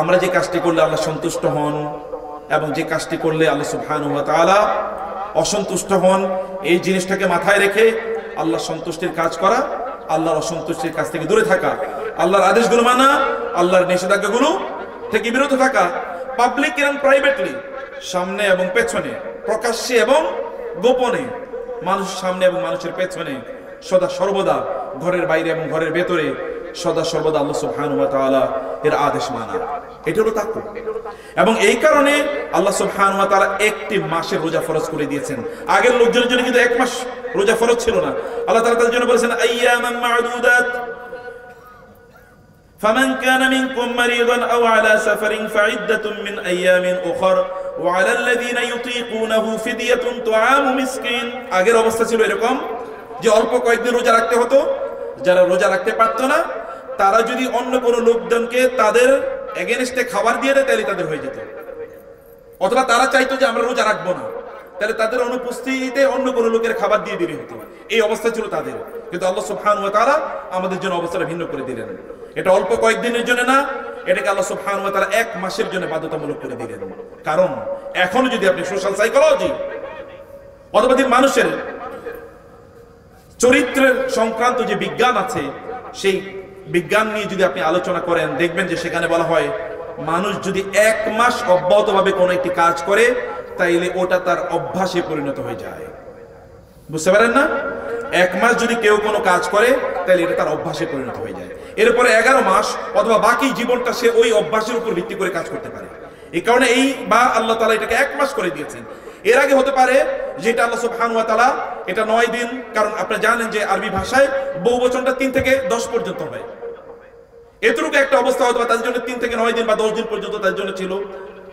আমরা যে কাজটি করলে আল্লাহ সন্তুষ্ট হন, এবং যে কাজটি করলে আল্লাহ সুবহানাহু ওয়া তাআলা অসন্তুষ্ট হন, এই জিনিসটাকে মাথায় রেখে আল্লাহ সন্তুষ্টির কাজ করা, আল্লাহর অসন্তুষ্টির কাছ থেকে দূরে থাকা, আল্লাহর আদেশগুলো মানা, আল্লাহর নিষেধাজ্ঞাগুলো থেকে বিরত থাকা, পাবলিক এবং প্রাইভেটলি, সামনে এবং পেছনে, প্রকাশ্যে এবং গোপনে, মানুষের সামনে এবং মানুষের পেছনে, সদা সর্বদা, ঘরের বাইরে এবং ঘরের ভেতরে, সদা সর্বদা আল্লাহ সুবহানাহু ওয়া তাআলা এর আদেশ মানা। এটা হলো তাকওয়া। এবং এই কারণে আল্লাহ সুবহানাহু ওয়া তাআলা একটি মাসের রোজা ফরজ করে দিয়েছেন। আগের লোকজনের জন্য কিন্তু এক মাস রোজা ফরজ ছিল না। আল্লাহ তাআলা তাদের জন্য বলেছেন আইয়ামান মা'দুদাত, ফামান কানা মিনকুম মারিদান আও আলা সাফারিন ফাইদ্দাতুম মিন আইয়ামিন উখর ওয়া আলাল্লাযিনা ইউতীকুনাহু ফিদিয়াতুন তুআমু মিসকিন। আগের অবস্থা ছিল এরকম যে অল্প কয়েকদিন রোজা রাখতে হতো। যারা রোজা রাখতে পারতো না, তারা যদি অন্য কোনো লোকজনকে তাদের এগেনস্টে খাবার দিয়ে দেয়, তাহলে তাদের হয়ে যেত। অথবা তারা চাইতো যে আমরা রোজা রাখবো না, তাহলে তাদের অনুপস্থিতিতে অন্য কোনো লোকের খাবার দিয়ে দিলে হতো। এই অবস্থা ছিল তাদের। কিন্তু আল্লাহ সুবহানাহু ওয়া তাআলা আমাদের জন্য অবস্থাটা ভিন্ন করে দিলেন। এটা অল্প কয়েকদিনের জন্য না, এটাকে আল্লাহ সুবহানাহু ওয়া তাআলা এক মাসের জন্য বাধ্যতামূলক করে দিলেন। কারণ এখনো যদি আপনি সোশ্যাল সাইকোলজি অথবা মানুষের চরিত্রের সংক্রান্ত যে বিজ্ঞান আছে, সেই বিজ্ঞান নিয়ে যদি আপনি আলোচনা করেন, দেখবেন যে সেখানে বলা হয়, মানুষ যদি এক মাস অব্যাহতভাবে কোনো একটি কাজ করে, তাইলে ওটা তার অভ্যাসে পরিণত হয়ে যায়। বুঝতে পারেন না? এক মাস যদি কেউ কোনো কাজ করে, তাহলে এটা তার অভ্যাসে পরিণত হয়ে যায়। এরপরে 11 মাস অথবা বাকি জীবনটা সে ওই অভ্যাসের উপর ভিত্তি করে কাজ করতে পারে। এই কারণে এইবার আল্লাহ তাআলা এটাকে এক মাস করে দিয়েছেন। এর আগে হতে পারে যেটা আল্লাহ সুবহানাহু ওয়া তাআলা এটা 9 দিন, কারণ আপনি জানেন যে আরবি ভাষায় বহুবচনটা 3 থেকে 10 পর্যন্ত হয়। এতটুকু একটা অবস্থা হয়তো তাদের জন্য 3 থেকে 9 দিন বা 10 দিন পর্যন্ত তাদের জন্য ছিল,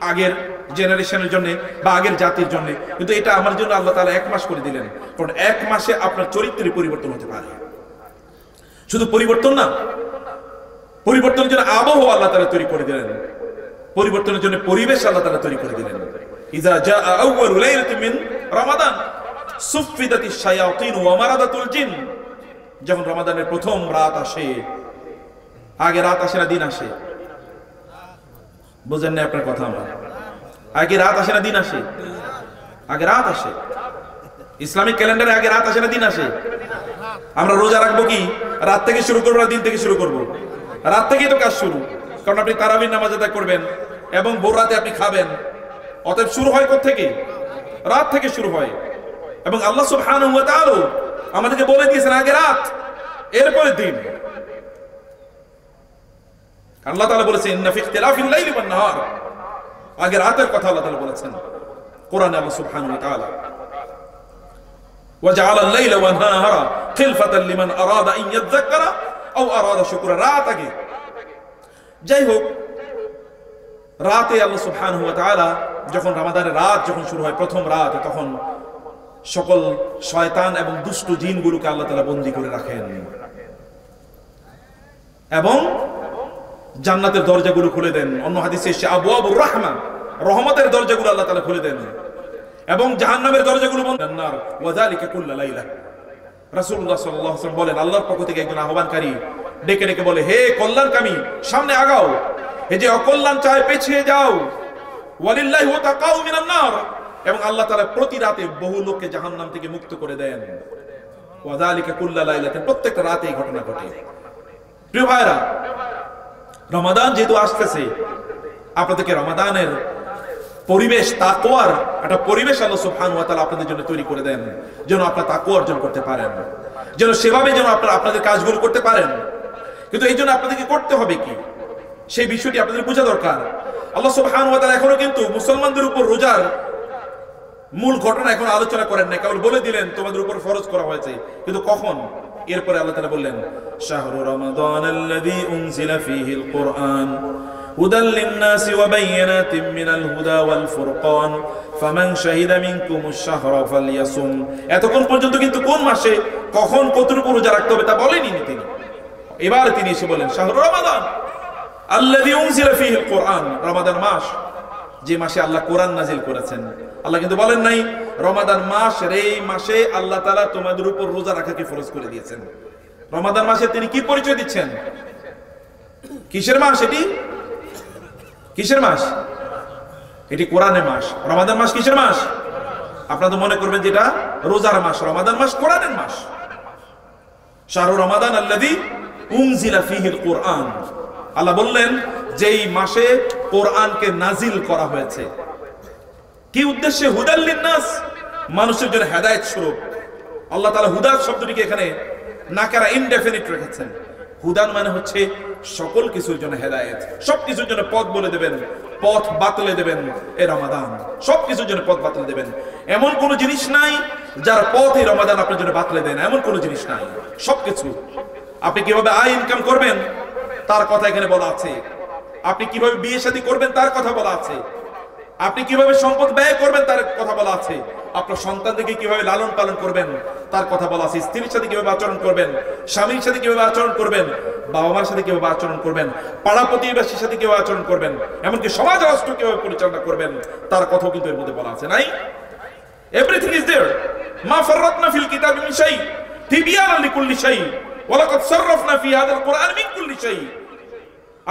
আগের জেনারেশনের জন্য বা আগের জাতির জন্য। কিন্তু এটা আমার জন্য আল্লাহ তাআলা এক মাস করে দিলেন, কারণ এক মাসে আপনার চরিত্রের পরিবর্তন হতে পারে। শুধু পরিবর্তন না, পরিবর্তনের জন্য আবহাওয়া আল্লাহ তাআলা তৈরি করে দিলেন, পরিবর্তনের জন্য পরিবেশ আল্লাহ তাআলা তৈরি করে দিলেন। ইযা জাআ আউয়ালু লাইলাতিন মিন রমাদান সুফিদাতিশ শায়াতিন ওয়া মারাদাতুল জিন। যখন রমাদানের প্রথম রাত আসে, আগে রাত আসে না দিন আসে? বুঝেন না আপনার কথা আমার? আগে রাত আসে না দিন আসে? আগে রাত আসে। ইসলামিক ক্যালেন্ডারে আগে রাত আসে না দিন আসে? আমরা রোজা রাখবো কি রাত থেকে শুরু করবো না দিন থেকে শুরু করবো? রাত থেকেই তো কাজ শুরু, কারণ আপনি তারাবির নামাজ আদায় করবেন এবং ভোর রাতে আপনি খাবেন। অতএব শুরু হয় কোথা থেকে? রাত থেকে শুরু হয়। এবং আল্লাহ সুবহানাহু ওয়া তাআলা আমাদেরকে বলে দিয়েছেন আগে রাত, এরপরে দিন। আল্লাহ তাআলা বলেছেন ইন্না ফি ইখতিলাফিল লাইলি ওয়ান নাহার, আগে রাতের কথা আল্লাহ তাআলা বলেছেন কোরআনে। আল্লাহ সুবহানাহু ওয়া তাআলা ওয়াজআলা আল-লাইলা ওয়ান নাহারা খিলফাতান লিমান আরাদা আন ইয়াযাক্কারা আও আরাদা শুকরা। রাত আগে। যাই হোক, রাতে আল্লাহ সুবহানাহু ওয়া তাআলা যখন রমাদানের রাত যখন শুরু হয়, প্রথম রাত, তখন সকল শয়তান এবং দুষ্ট জিনগুলোকে আল্লাহ তাআলা বন্দী করে রাখেন এবং জান্নাতের দরজাগুলো খুলে দেন। অন্য হাদিসে এসেছে আবওয়াবুর রাহমা, রহমতের দরজাগুলো আল্লাহ তাআলা খুলে দেন এবং জাহান্নামের দরজাগুলো বন্ধ। নার ওয়া যালিকা কুল্লা লাইলা। রাসূলুল্লাহ সাল্লাল্লাহু আলাইহি ওয়াসাল্লাম বলেন, আল্লাহর পক্ষ থেকে একজন আহ্বানকারী ডেকে ডেকে বলে, হে কল্যাণকামী, সামনে আগাও, এই যে অকল্যাণ চায় পেছিয়ে যাও। ওয়ালিল্লাহি ওয়াতাকাউ মিনান নার, এবং আল্লাহ তাআলা প্রতি রাতে বহু লোককে জাহান্নাম থেকে মুক্ত করে দেন। ওয়া যালিকা কুল্লা লাইলাতিন, প্রত্যেকটা রাতে এই ঘটনা ঘটে। প্রিয় ভাইরা, রমাদান যেহেতু আসতেছে, আপনাদেরকে রমাদানের পরিবেশ, তাকওয়ার একটা পরিবেশ আল্লাহ সুবহানাহু ওয়া তাআলা আপনাদের জন্য তৈরি করে দেন, যেন আপনারা তাকওয়া অর্জন করতে পারেন, যেন সেভাবে যেন আপনারা আপনাদের কাজগুলো করতে পারেন। কিন্তু এই জন্য আপনাদেরকে করতে হবে কি, সেই বিষয়টি আপনাদের বোঝা দরকার। আল্লাহ সুবহানাহু ওয়া তাআলা এখনো কিন্তু মুসলমানদের উপর রোজার মূল ঘটনা এখন আলোচনা করেন না, কেবল বলে দিলেন তোমাদের উপর ফরজ করা হয়েছে, কিন্তু কখন। এরপরে আল্লাহ তাআলা বললেন, শাহরু রমাদান আল্লাযী উনজিলা ফীহিল কুরআন হুদাল লিন-নাসি ওয়া বায়্যিনাতিন মিনাল হুদা ওয়াল ফুরকান ফামান শাহিদা মিনকুমুশ শাহরা ফালইয়াসুম। এতক্ষণ পর্যন্ত কিন্তু কোন মাসে কখন কতটুকু রোজা রাখতে হবে তা বলেননি তিনি। এবার তিনি এসে বলেন শাহরু রমাদান আল্লাযী উনজিলা ফীহিল কুরআন, রমাদান মাস যে মাসে আল্লাহ কোরআন নাজিল করেছেন। আল্লাহ কিন্তু বলেন নাই রমাদান মাস, এই মাসে আল্লাহ তাআলা তোমাদের উপর রোজা রাখাকে ফরজ করে দিয়েছেন। রমাদান মাসে তিনি কি পরিচয় দিচ্ছেন? কিসের মাস এটি? কিসের মাস এটি? কোরআনের মাস। রমাদান মাস কিসের মাস? আপনারা তো মনে করবেন যেটা রোজার মাস, রমাদান মাস কোরআনের মাস। শাহরু রমাদান আল্লাযী উনজিলা ফীহিল কুরআন, আল্লাহ বললেন যেই মাসে কোরআনকে নাজিল করা হয়েছে। কি উদ্দেশ্যে? হুদাল লিন-নাস, মানুষের জন্য হেদায়েত স্বরূপ। আল্লাহ তাআলা হুদা শব্দটিকে এখানে নাকারা ইনডেফিনিট রেখেছেন। হুদান মানে হচ্ছে সকল কিছুর জন্য হেদায়েত, সব কিছুর জন্য পথ বলে দেবেন, পথ বাতলে দেবেন। এই রমাদান সব কিছুর জন্য পথ বাতলে দেবেন। এমন কোন জিনিস নাই যার পথ এই রমাদান আপনার জন্য বাতলে দেন, এমন কোন জিনিস নাই। সবকিছু। আপনি কিভাবে আয় ইনকাম করবেন তার কথা এখানে বলা আছে, আপনি কিভাবে বিয়ে শাদী করবেন তার কথা বলা আছে, আপনি কিভাবে সম্পদ ব্যয় করবেন তার কথা বলা আছে, আপনার সন্তানদেরকে কিভাবে লালন পালন করবেন তার কথা বলা আছে, স্ত্রীর সাথে কিভাবে আচরণ করবেন, স্বামীর সাথে কিভাবে আচরণ করবেন, বাবা মার সাথে কিভাবে আচরণ করবেন, পাড়া প্রতিবেশীর সাথে কিভাবে আচরণ করবেন, এমনকি সমাজ রাষ্ট্র কিভাবে পরিচালনা করবেন তার কথাও কিন্তু এর মধ্যে বলা আছে। নাই? Everything is there. মা ফাররাতনা ফিল কিতাবি মিন শাই তিবিয়ানান লিকুল্লি শাই ওয়া লাকাদ সাররাফনা ফি হাযাল কুরআন মিন কুল্লি শাই।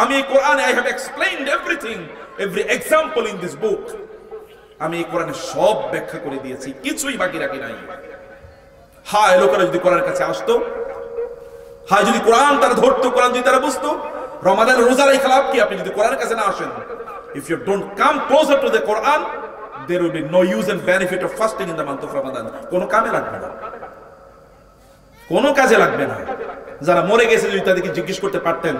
আমি এই কোরআনে I have explained everything, every example in this book। আমি এই কোরআনে সব ব্যাখ্যা করে দিয়েছি, কিছুই বাকি রাখি নাই। হায় লোকেরা যদি কোরআনের কাছে আসতো, হায় যদি কোরআন তারা ধরতো, কোরআন যদি তারা বুঝতো, রমাদান রোজার এই খেলাফ কি আপনি যদি কোরআনের কাছে না আসেন? If you don't come closer to the Quran, there will be no use and benefit of fasting in the month of Ramadan। কোনো কামে লাগবে না, কোনো কাজে লাগবে না। যারা মরে গেছে যদি তাদেরকে জিজ্ঞেস করতে পারতেন,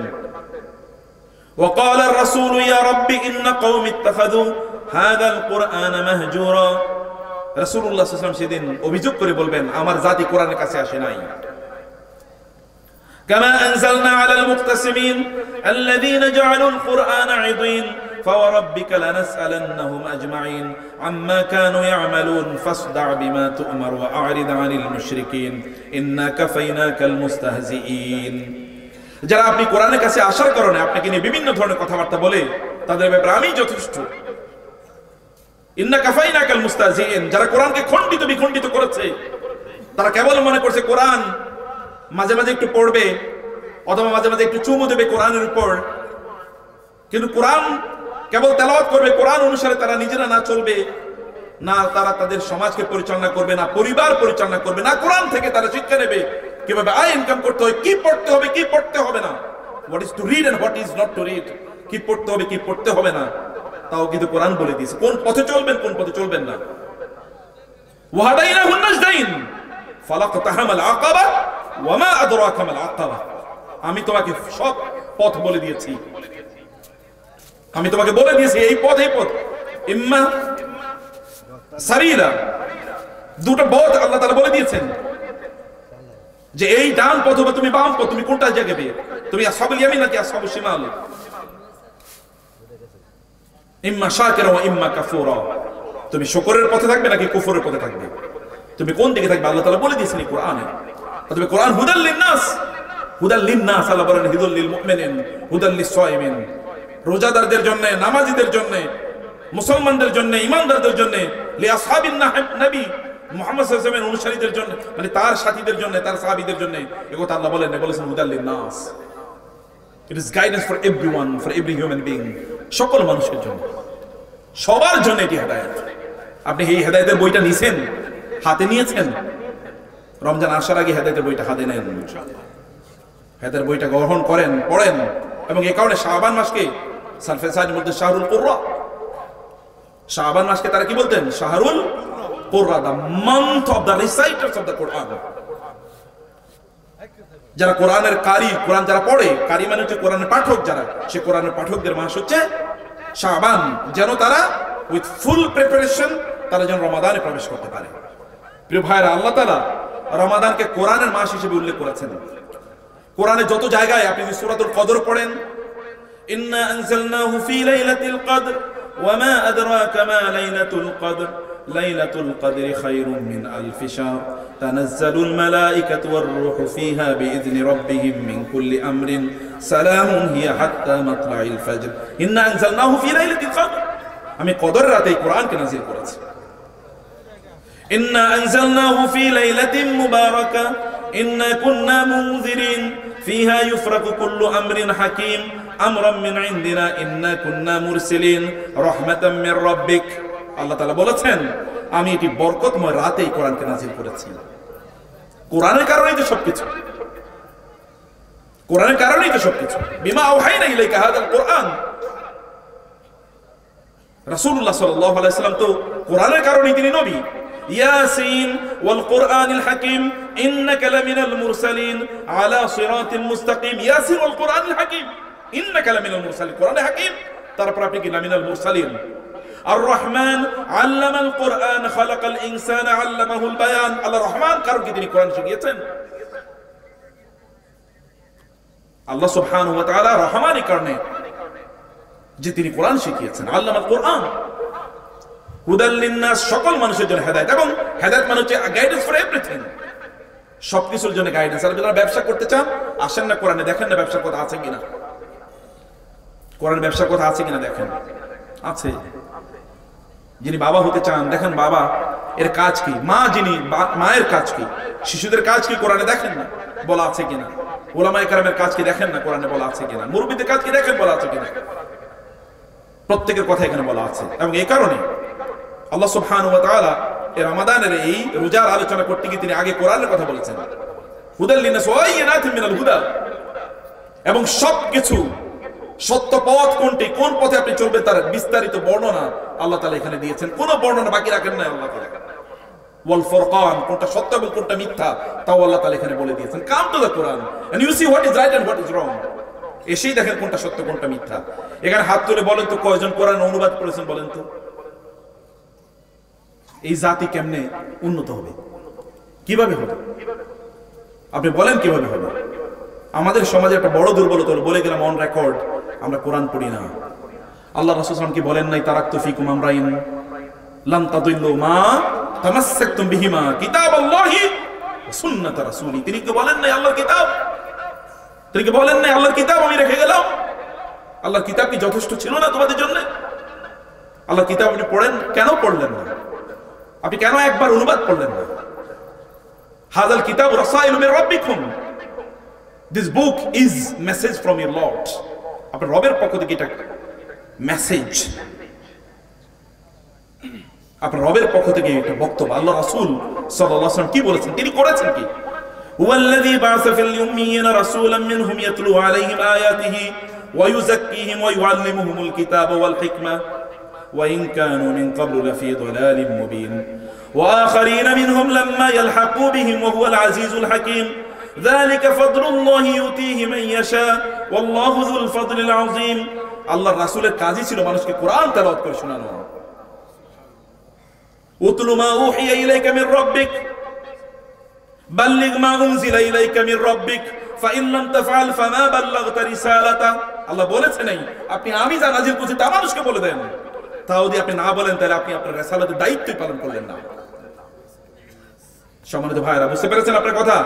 وقال الرسول يا رب إن قوم اتخذوا هذا القرآن مهجورا। রাসূলুল্লাহ সাল্লাল্লাহু আলাইহি ওয়াসাল্লাম সেদিন অভিযোগ করে বলবেন আমার জাতি কোরআনের কাছে আসে নাই। كما أنزلنا على المقتسمين الذين جعلوا القرآن عضين فوربك لنسألنهم أجمعين عما كانوا يعملون فاصدع بما تؤمر وأعرض عن المشركين إنا كفيناك المستهزئين। যারা আপনি কোরআনের কাছে আসার কারণে আপনাকে নিয়ে বিভিন্ন ধরনের কথাবার্তা বলে তাদের ব্যাপারে আমি যথেষ্ট। ইন্না কাফাইনাকাল মুস্তাহজিইন, যারা কোরআনকে খণ্ডিত বিখণ্ডিত করেছে, তারা কেবল মনে করছে কোরআন মাঝে মাঝে একটু পড়বে অথবা মাঝে মাঝে একটু চুমু দেবে কোরআনের উপর, কিন্তু কোরআন কেবল তেলাওয়াত করবে, কোরআন অনুসারে তারা নিজেরা না চলবে, না তারা তাদের সমাজকে পরিচালনা করবে, না পরিবার পরিচালনা করবে, না কোরআন থেকে তারা শিক্ষা নেবে কিভাবে আয় ইনকাম করতে হয়, কি পড়তে হবে কি পড়তে হবে না, what is to read and what is not to read, কি পড়তে হবে কি পড়তে হবে না, তাও কিন্তু কোরআন বলে দিয়েছে কোন পথে চলবেন কোন পথে চলবেন না। ওয়াহাদাইনাহুন নাজদাইন ফালাকতাহামাল আকাবা ওয়া মা আদরাকা মাল আকাবা। আমি তোমাকে সব পথ বলে দিয়েছি, আমি তোমাকে বলে দিয়েছি এই পথ এই পথ। ইম্মা সারিলা, দুটো পথ আল্লাহ তাআলা বলে দিয়েছেন যে এই ডান পথ হবে তুমি বাম পথ, তুমি কোনটা যাবে, তুমি আসহাবুল ইয়ামিন নাকি আসহাবুশ শিমাল, ইম্মা শাকিরা ওয়া ইম্মা কাফুরা, তুমি শুকরের পথে থাকবে নাকি কুফরের পথে থাকবে, তুমি কোন দিকে থাকবে আল্লাহ তাআলা বলে দিয়েছেন এই কোরআনে। তবে কোরআন হুদাল লিন-নাস, হুদাল লিন-নাস আল্লাহ বলেন হিদুল লিল মুমিনিন হুদাল লিস-সাইমিন, রোজাদারদের জন্য, নামাজীদের জন্য, মুসলমানদের জন্য, ঈমানদারদের জন্য, লি আসহাবিন নবী মুহাম্মদ সাল্লাল্লাহু আলাইহি ওয়াসাল্লামের অনুসারীদের জন্য, মানে তার সাথীদের জন্য, তার সাহাবীদের জন্য, একথা আল্লাহ বলেছেন হুদাল লিন-নাস। It is guidance for everyone, for every human being, সকল মানুষের জন্য, সবার জন্য এটি হেদায়েত। আপনি এই হেদায়েতের বইটা নিছেন, হাতে নিয়েছেন, রমজান আসার আগে হেদায়েতের বইটা হাতে নেন ইনশাআল্লাহ, হেদায়েতের বইটা গ্রহণ করেন, পড়েন, এবং এই কারণে শাবান মাসকে সালফে সাইদের মধ্যে শাহরুল কুররা, শাবান মাসকে তারা কি বলতেন? শাহরুল কুররা, the month of the reciters of the Quran. যারা কোরআনের কারি, কোরআন যারা পড়ে, কারি মানে হচ্ছে কোরআনের পাঠক, যারা সে কোরআনের পাঠকদের মাস হচ্ছে শাবান, যেন তারা উইথ ফুল প্রিপারেশন তারা যেন রমাদানে প্রবেশ করতে পারে। প্রিয় ভাইরা, আল্লাহ তাআলা রমাদানকে কোরআনের মাস হিসেবে উল্লেখ করেছেন। কোরআনে যত জায়গায় আপনি যদি সূরাতুল কদর পড়েন, ইন্না আনজালনাহু ফি লাইলাতিল কদর ওয়া মা আদরাকা মা লাইলাতুল কদর লাইলাতুল কদরি খায়রুম মিন আলফি শাহর তানাজ্জালুল মালাইকাতু ওয়ার রূহু ফিহা বিইذনি রাব্বিহিম মিন কুল্লি আমরিন সালামুন হিয়া হাত্তা মাতলাইল ফজর। ইন্না আনজালনাহু ফি লাইলাতিল কদর, আমি কদর রাতে কোরআনকে নাযিল করেছি। ইন্না আনজালনাহু ফি লাইলাতিন মুবারাকা ইন্না কুন্না মুনযিরিন ফিহা ইউফরাকু কুল্লু আমরিন হাকীম আমরান মিন ইনদিনা ইন্না কুন্না মুরসিলিন রাহমাতাম মির রাব্বিক। আল্লাহ তাআলা বলেছেন, আমি এটি বরকতময় রাতেই কোরআনকে নাযিল করেছি। কোরআনের কারণেই তো সবকিছু, কোরআনের কারণেই তো সবকিছু। বিমা আওহাইনা ইলাইকা হাদাল কোরআন, রাসূলুল্লাহ সাল্লাল্লাহু আলাইহি ওয়াসাল্লাম তো কোরআনের কারণেই তিনি নবী। ইয়াসিন ওয়াল কোরআনিল হাকীম ইন্নাকা লামিনাল মুরসালিন আলা সিরাতিল মুস্তাকিম। ইয়াসিন ওয়াল কোরআনিল হাকীম ইন্নাকা লামিনাল মুরসালিন, কোরআনে হাকীম, তারপর আপনি কি লামিনাল মুরসালিন। আর রহমান আল্লামাল কোরআন খালাকাল ইনসানা আল্লামাহুল বায়ান। আল্লাহ রহমান, কারণ কি তিনি কোরআন শিখিয়েছেন। আল্লাহ সুবহানাহু ওয়া তাআলা রহমানের কারণে যে তিনি কোরআন শিখিয়েছেন। আল্লামাল কোরআন হুদাল লিন্নাস, সকল মানুষের জন্য হেদায়েত, এবং হেদায়েত মানে হচ্ছে গাইডেন্স ফর এভরিথিং, সবকিছুর জন্য গাইডেন্স। আর যারা ব্যবসা করতে চান, আসেন না কোরআনে, দেখেন না ব্যবসার কথা আছে কিনা, কোরআনে ব্যবসার কথা আছে কিনা দেখেন, আছে। যিনি বাবা হতে চান, দেখেন বাবা এর কাজ কি, মা যিনি মায়ের কাজ কি, শিশুদের কাজ কি, কোরআনে দেখেন না বলা আছে কিনা। ওলামায়ে কেরামের কাজ কি দেখেন না কোরআনে বলা আছে কিনা। মুরব্বিদের কাজ কি দেখেন বলা আছে কিনা। প্রত্যেকের কথা এখানে বলা আছে। এবং এই কারণে আল্লাহ সুবহানাহু ওয়া তাআলা এই রমাদানের এই রোজার আলোচনা করতে গিয়ে তিনি আগে কোরআনের কথা বলেছেন, হুদাল লিন্নাস ওয়া বায়িনাতিন মিনাল হুদা, এবং সবকিছু সত্য পথ কোনটি, কোন পথে আপনি চলবেন তার বিস্তারিত বর্ণনা আল্লাহ তাআলা এখানে দিয়েছেন। কোন বর্ণনা বাকি রাখেন না আল্লাহ তাআলা। ওয়াল ফুরকান, কোনটা সত্য এবং কোনটা মিথ্যা তাও আল্লাহ তাআলা এখানে বলে দিয়েছেন। Come to the Quran and you see what is right and what is wrong. এসেই দেখেন কোনটা সত্য কোনটা মিথ্যা। এখানে হাত তুলে বলেন তো কয়জন কোরআন অনুবাদ করেছেন বলেন তো। এই জাতি কেমনে উন্নত হবে, কিভাবে হবে, আপনি বলেন কিভাবে হবে। আমাদের সমাজে একটা বড় দুর্বলতা হলো, বলে গেলাম অন রেকর্ড, আমরা কোরআন পড়ি না। আল্লাহ রাসূল সাল্লাল্লাহু আলাইহি ওয়াসাল্লাম কি বলেন নাই, তারাকতু ফিকুম আমরাইন লান তাদিল্লু মা তামাসসাকতুম বিহিমা কিতাবাল্লাহি ওয়া সুন্নাত রাসূলি। তিনি কি বলেন নাই আল্লাহর কিতাব, তিনি কি বলেন নাই আল্লাহর কিতাব আমি রেখে গেলাম। আল্লাহর কিতাব কি যথেষ্ট ছিল না তোমাদের জন্য? আল্লাহর কিতাব আপনি পড়েন, কেন পড়লেন না? আপনি কেন একবার অনুবাদ করলেন না? হাযাল কিতাব রাসাইলু মির রাব্বিকুম, this book is message from your Lord. আপনার রবের পক্ষ থেকে এটা মেসেজ, আপনার রবের পক্ষ থেকে এটা বক্তব্য। আল্লাহ রাসূল সাল্লাল্লাহু আলাইহি ওয়াসাল্লাম কি বলেছেন, তিনি করেছেন কি? হুয়াল্লাযী বা'আসা ফিল উম্মিয়িনা রাসূলাম মিনহুম ইয়াতলু আলাইহিম আয়াতিহি ওয়া ইউযাক্কিহিম ওয়া ইউআল্লিমুহুমুল কিতাবা ওয়াল হিকমা ওয়া ইন কানু মিন ক্বাবলু লাফী দালালিম মুবিন ওয়া আখারিনা মিনহুম লাম্মা ইয়ালহাকু বিহিম ওয়া হুয়াল আজিজুল হাকীম যালিকা ফাদলুল্লাহি ইউতিহি মান ইয়াশা ওয়াল্লাহু যুল ফাদলিল আযীম। আল্লাহর রাসূলের কাজই ছিল মানুষকে কোরআন তেলাওয়াত করে শোনানো। উতলু মা উহিয়া ইলাইকা মির রাব্বিক বাল্লিগ মা উনজিলা ইলাইকা মির রাব্বিক ফাইন লাম তাফআল ফামা বাল্লাগতা রিসালাতা। আল্লাহ বলেছেন নাই আপনি আমি যা নাযিল করেছি তা মানুষকে বলে দেন, তাও যদি আপনি না বলেন তাহলে আপনি আপনার রিসালাতের দায়িত্বই পালন করলেন না। সম্মানিত ভাইরা, বুঝতে পেরেছেন আপনার কথা?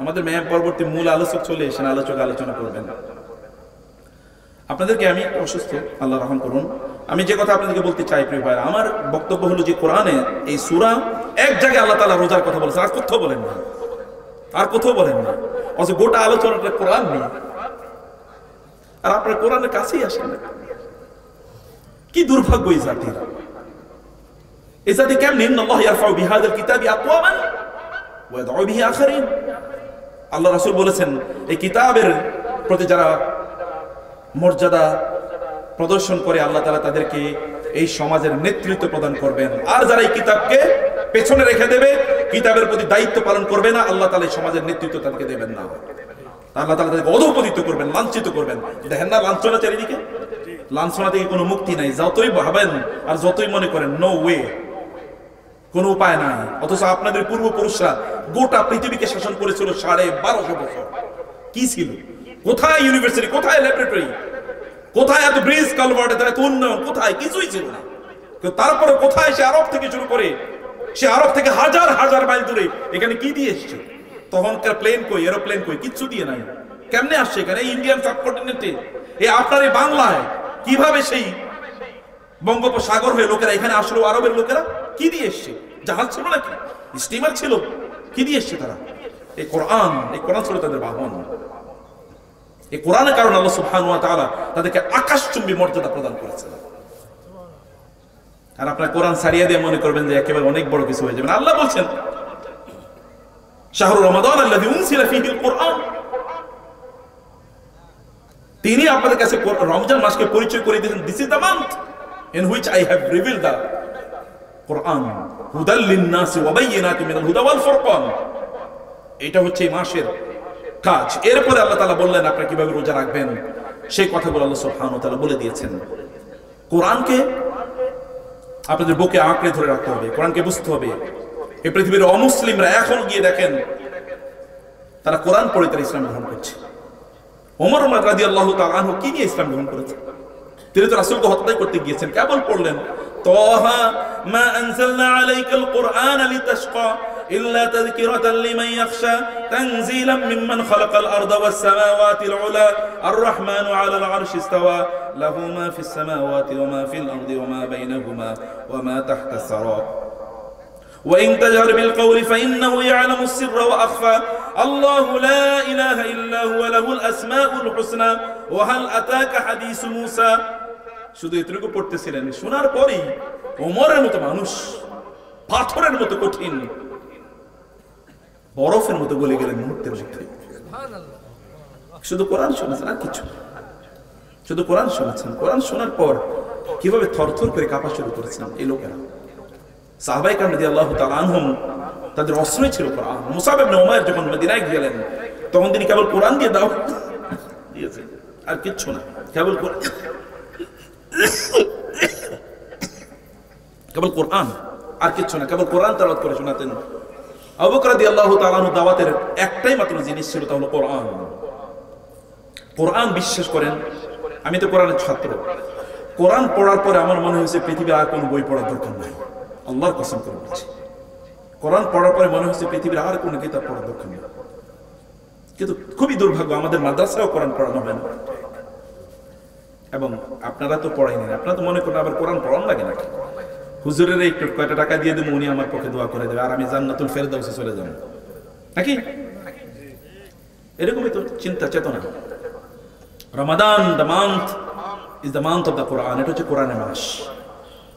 আমাদের মেয়ে পরবর্তী মূল আলোচক চলে এসেছেন, আলোচক আলোচনা করবেন। আপনাদেরকে আমি অসুস্থ, আল্লাহ রহম করুন। আমি যে কথা আপনাদেরকে বলতে চাই প্রিয় ভাইরা, আমার বক্তব্য হলো যে কোরআনে এই সূরা এক জায়গায় আল্লাহ তাআলা রোজার কথা বলেছেন, আর কোথাও বলেন না, আর কোথাও বলেন না। অথচ গোটা আলোচনাটা কোরআন নিয়ে, আর আপনারা কোরআনের কাছেই আসেন না। কি দুর্ভাগ্য এই জাতির! এই জাতি কেমন? ইন্নাল্লাহা ইয়ারফাউ বিহাযাল কিতাবি আকওয়ামান ওয়া ইয়াদউ বিহি আখারিন। আল্লাহ রাসূল বলেছেন এই কিতাবের প্রতি যারা মর্যাদা প্রদর্শন করে আল্লাহ তাআলা তাদেরকে এই সমাজের নেতৃত্ব প্রদান করবেন। আর যারা এই কিতাবকে পেছনে রেখে দেবে, কিতাবের প্রতি দায়িত্ব পালন করবে না, আল্লাহ তাআলা এই সমাজের নেতৃত্ব তাদেরকে দেবেন না। আল্লাহ তাআলা তাদেরকে অধঃপতিত করবেন, লাঞ্ছিত করবেন। দেখেন না লাঞ্ছনা চারিদিকে, লাঞ্ছনা থেকে কোনো মুক্তি নাই। যতই ভাবেন আর যতই মনে করেন নো ওয়ে, কোনো উপায় নাই। অথচ আপনাদের পূর্বপুরুষরা গোটা পৃথিবীকে শাসন করেছিল 1250 বছর। কি ছিল? কোথায় ইউনিভার্সিটি, কোথায় ল্যাবরেটরি, কোথায় এত ব্রিজ কালভার্ট, এত উন্নয়ন, কোথায়? কিছুই ছিল না। তারপরে কোথায় সে আরব থেকে শুরু করে, সে আরব থেকে হাজার হাজার মাইল দূরে এখানে কি দিয়ে এসছে? তখনকার প্লেন কই, এরোপ্লেন কই, কিচ্ছু দিয়ে নাই। কেমনে আসছে এখানে? ইন্ডিয়ান সাবকন্টিনেন্টে, এই আপনার এই বাংলায় কিভাবে সেই বঙ্গোপসাগর হয়ে লোকেরা এখানে আসলো? আরবের লোকেরা কি দিয়ে এসছে? জাহাজ ছিল নাকি? স্টিমার ছিল? কি দিয়ে এসছে তারা? এই কোরআন, এই কোরআন ছিল তাদের বাহন। এই কোরআনের কারণে আল্লাহ সুবহানাহু ওয়া তাআলা তাদেরকে আকাশচুম্বী মর্যাদা প্রদান করেছেন। আর আপনারা কোরআন ছাড়িয়ে দিয়ে মনে করবেন যে একেবারে অনেক বড় কিছু হয়ে যাবে। আল্লাহ বলছেন শাহরু রমাদান আল্লাযী উনজিলা ফীহিল কুরআন, তিনি আপনাদের কাছে রমজান মাসকে পরিচয় করে দিয়েছেন। This is the month in which I have revealed the Quran হুদাল লিন-নাস ওয়া বায়িনাতিন মিনাল হুদা ওয়াল ফুরকান। এটা হচ্ছে এই মাসের কাজ। এরপরে আল্লাহ তাআলা বললেন আপনারা কিভাবে রোজা রাখবেন, সেই কথাগুলো আল্লাহ সুবহানাহু ওয়া তাআলা বলে দিয়েছেন। কোরআনকে আপনাদের বুকে আঁকড়ে ধরে রাখতে হবে, কোরআনকে বুঝতে হবে। এই পৃথিবীর অমুসলিমরা এখন গিয়ে দেখেন তারা কোরআন পড়ে তারা ইসলাম গ্রহণ করছে। ওমর রাদিয়াল্লাহু তাআলা আনহু কি নিয়ে ইসলাম গ্রহণ করেছেন? তিনি তো রাসূলকে হত্যা করতে গিয়েছেন, কেবল পড়লেন তাহা মা আনজালনা আলাইকাল কুরআনা লিতাশকা ইল্লা তাযকিরাতান লিমান ইয়াখশা তানজিলাম মিম্মান খালাকাল আরদা ওয়াস সামাওয়াতিল উলা আর রাহমানু আলাল আরশি ইসতাওয়া লাহু মা ফিস সামাওয়াতি ওয়া মা ফিল আরদি ওয়া মা বাইনাহুমা ওয়া মা তাহতাস সারা وإن تجهر بالقول فإنه يعلم السر وأخفى الله لا إله إلا هو له الأسماء الحسنى وهل أتاك حديث موسى। শুধু এতটুকু পড়তেছিলেন, শোনার পরেই ওমরের মতো মানুষ পাথরের মতো কঠিন, বরফের মতো গলে গেলেন মুহূর্তের মধ্যে। শুধু কোরআন শুনেছেন আর কিছু, শুধু কোরআন শুনেছেন। কোরআন শোনার পর কিভাবে থরথর করে কাঁপা শুরু করেছেন এই লোকেরা। সাহাবায়ে কেরাম রাদিয়াল্লাহু তাআলা আনহুম, তাদের অস্ত্রই ছিল কোরআন। মুসাব ইবনে উমাইর যখন মদিনায় গেলেন তখন তিনি কেবল কোরআন দিয়ে দাওয়াত দিয়েছেন, আর কিচ্ছু না। কেবল কোরআন, কেবল কোরআন, আর কিচ্ছু না। কেবল কোরআন তেলাওয়াত করে শোনাতেন। আবু বকর রাদিয়াল্লাহু তাআলা আনহু দাওয়াতের একটাই মাত্র জিনিস ছিল, তা হলো কোরআন। কোরআন বিশ্বাস করেন, আমি তো কোরআনের ছাত্র। কোরআন পড়ার পরে আমার মনে হয়েছে পৃথিবীর আর কোনো বই পড়ার দরকার নাই। আল্লাহর কসম করে বলছি, কোরআন পড়ার পরে মনে হচ্ছে পৃথিবীর আর কোনো কিতাব পড়ার দরকার নেই। কিন্তু খুবই দুর্ভাগ্য, আমাদের মাদ্রাসায়ও কোরআন পড়ানো হয় না। এবং আপনারা তো পড়াইনি, আপনারা তো মনে করেন আবার কোরআন পড়ানো লাগে নাকি? হুজুরের একটু কয়টা টাকা দিয়ে দেবো, উনি আমার পক্ষে দোয়া করে দেবে, আর আমি জান্নাতুল ফেরদাউসে চলে যাব নাকি? এরকমই তো চিন্তা চেতনা। Ramadan, the month is the month of the Quran. এটা হচ্ছে কোরআনের মাস।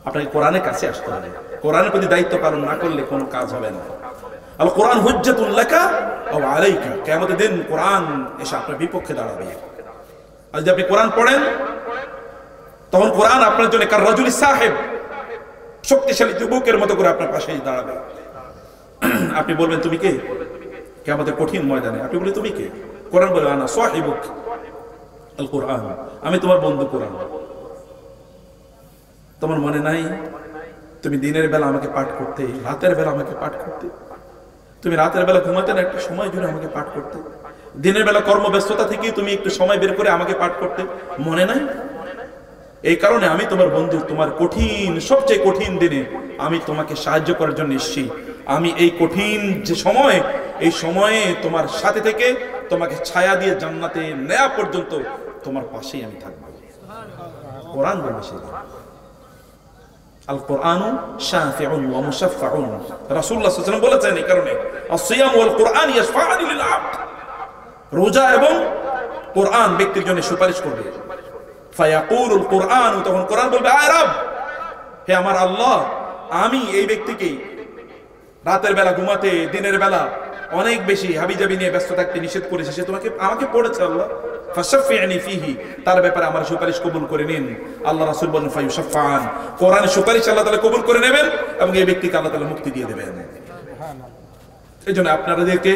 আপনাকে কোরআনের কাছে আসতে হবে। কোরআনের প্রতি দায়িত্ব পালন না করলে কোনো কাজ হবে না। আল কোরআন হুজ্জাতুন লাকা আও আলাইকা, কিয়ামতের দিন কোরআন এসে আপনার বিপক্ষে দাঁড়াবে। আর যদি আপনি কোরআন পড়েন তখন কোরআন আপনার জন্য কার রাজুলি সাহেব, শক্তিশালী যুবকের মতো করে আপনার পাশে দাঁড়াবে। আপনি বলবেন তুমি কে? কিয়ামতের কঠিন ময়দানে আপনি বলবেন তুমি কে? কোরআন বলে আনা সাহিবুক আল কোরআন, আমি তোমার বন্ধু কোরআন। তোমার মনে নাই তুমি দিনের বেলা আমাকে পাঠ করতে, রাতের বেলা আমাকে পাঠ করতে, তুমি রাতের বেলা ঘুমাতে না একটা সময় জুড়ে আমাকে পাঠ করতে, দিনের বেলা কর্মব্যস্ততা থেকে তুমি একটু সময় বের করে আমাকে পাঠ করতে, মনে নাই? এই কারণে আমি তোমার বন্ধু, তোমার কঠিন, সবচেয়ে কঠিন দিনে আমি তোমাকে সাহায্য করার জন্য এসেছি। আমি এই কঠিন যে সময়, এই সময়ে তোমার সাথে থেকে তোমাকে ছায়া দিয়ে জান্নাতে নেয়া পর্যন্ত তোমার পাশেই আমি থাকবো। কোরআন বলবে সেই আল কোরআনু শাফিউন ওয়া মুশাফফাউন। রাসূলুল্লাহ সাল্লাল্লাহু আলাইহি ওয়াসাল্লাম বলেছেন এই কারণে আস-সিয়াম ওয়াল কোরআন ইয়াশফাআনি লিল আবদ, রোজা এবং কোরআন ব্যক্তির জন্য সুপারিশ করবে। ফায়াকুলুল কোরআন, তখন কোরআন বলবে আয় রব, হে আমার আল্লাহ, আমি এই ব্যক্তিকে রাতের বেলা ঘুমাতে, দিনের বেলা অনেক বেশি হাবিজাবি নিয়ে ব্যস্ত থাকতে নিষেধ করেছি, সে আমাকে পড়েছে আল্লাহ, ফাশাফি'নি ফিহি, তার ব্যাপারে আমার সুপারিশ কবুল করে নিন। আল্লাহ রাসূল বলেন ফায়ুশাফাআন, কোরআনের সুপারিশ আল্লাহ তাআলা কবুল করে নেবেন এবং এই ব্যক্তিকে আল্লাহ তাআলা মুক্তি দিয়ে দেবেন। এইজন্য আপনাদেরকে,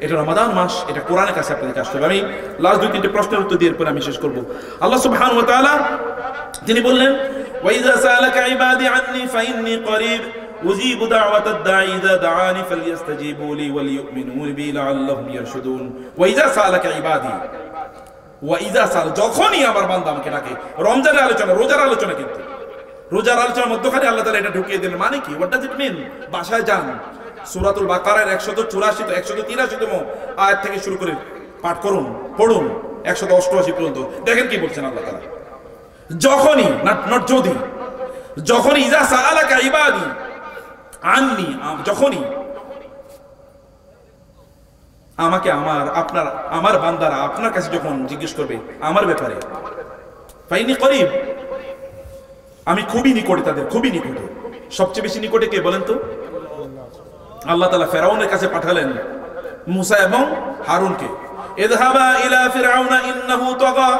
এটা রমাদান মাস, এটা কোরআনের কাছে আপনাদেরকে আসতে হবে। আমি লাস্ট 2-3টি প্রশ্নের উত্তর দিয়ে পরে আমি শেষ করব। আল্লাহ সুবহানাহু ওয়া তাআলা তিনি বললেন ওয়াইযা সাআলাকা ইবাদি আন্নী ফাইন্নী করিব উজিবু দাওয়াতাদ দাঈ ইযা দাআনি ফালইস্তাজিবু লি ওয়ালিয়ুমিনু বি লাআল্লাহুম ইয়ারশুদুন। ওয়াইযা সাআলাকা ইবাদি, ওয়াইযা সাআল, যখনই আমার বান্দা আমাকে ডাকে। রমজানের আলোচনা, রোজার আলোচনা, কিন্তু রোজার আলোচনার মধ্যখানে আল্লাহ তাআলা এটা ঢুকিয়ে দিলেন। মানে কি? হোয়াট ডাজ ইট মিন? বাসায় যান, সূরাতুল বাকারার 184-183তম আয়াত থেকে শুরু করে পাঠ করুন, পড়ুন 188 পর্যন্ত। দেখেন কি বলছেন আল্লাহ তাআলা। যখনই, নট যদি, যখনই ইযা সাআলাকা ইবাদি আন্নী, যখনই আমাকে আমার বান্দারা আপনার কাছে যখন জিজ্ঞেস করবে আমার ব্যাপারে, ফাইন্নী করিব, আমি খুবই নিকটে, তাদের খুবই নিকটে। সবচেয়ে বেশি নিকটে কে বলেন তো? আল্লাহ তাআলা ফেরাউনের কাছে পাঠালেন মুসা এবং হারুনকে। ইযহাবা ইলা ফিরআউনা ইন্নাহু তাগা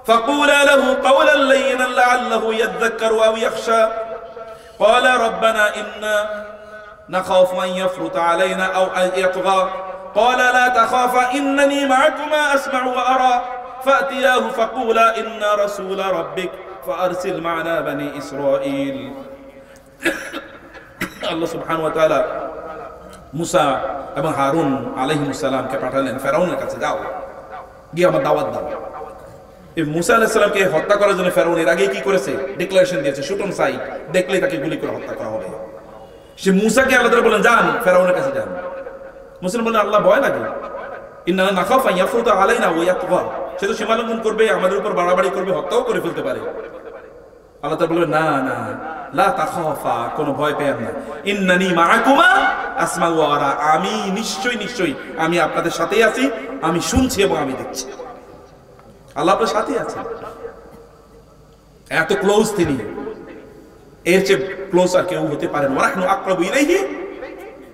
ফাকুলা লাহু কাওলান লাইয়িনান লাআল্লাহু ইয়াযাক্কারু আও ইয়াখশা ক্বালা রাব্বানা ইন্না নাখাফু আন ইয়াফরুতা আলাইনা আও আন ইয়াতগা ক্বালা লা তাখাফা ইন্নানি মা'াকুমা আসমা'ু ওয়া আরা ফাতিয়াহু ফাকুলা ইন্না রাসূলা রাব্বিক ফাআরসিল মা'না বানি ইসরাঈল। আল্লাহ সুবহানাহু ওয়া তাআলা মুসা এবং হারুন আলাইহিস সালামকে পাঠালেন ফেরাউনের কাছে, যাও গিয়ে আমার দাওয়াত দাও। এই মুসা আলাইহিস সালামকে হত্যা করার জন্য ফেরাউন এর আগে কি করেছে? ডিক্লারেশন দিয়েছে, শুট অন সাইট, দেখলেই তাকে গুলি করে হত্যা করা হবে। সে মুসাকে আল্লাহ তাআলা বলেন যান ফেরাউনের কাছে যান। মুসা বলেন আল্লাহ ভয় লাগে, ইন্না নাখাফু আন ইয়াফরুতা আলাইনা ওয়া ইয়াতগা, সে তো সীমা লঙ্ঘন করবে, আমাদের উপর বাড়াবাড়ি করবে, হত্যাও করে ফেলতে পারে। আল্লাহ তাআলা বলবেন না না, লা তাখাফা, কোনো ভয় পেয়েন না, ইন্নানি মাআকুমা আসমাউ ওয়া আরা, আমি নিশ্চয়ই আমি আপনাদের সাথেই আছি, আমি শুনছি এবং আমি দেখছি। আল্লাহ আপনার সাথেই আছেন, এত ক্লোজ তিনি, এর চেয়ে ক্লোজ আর কেউ হতে পারেন। ওয়া নাহনু আকরাবু ইলাইহি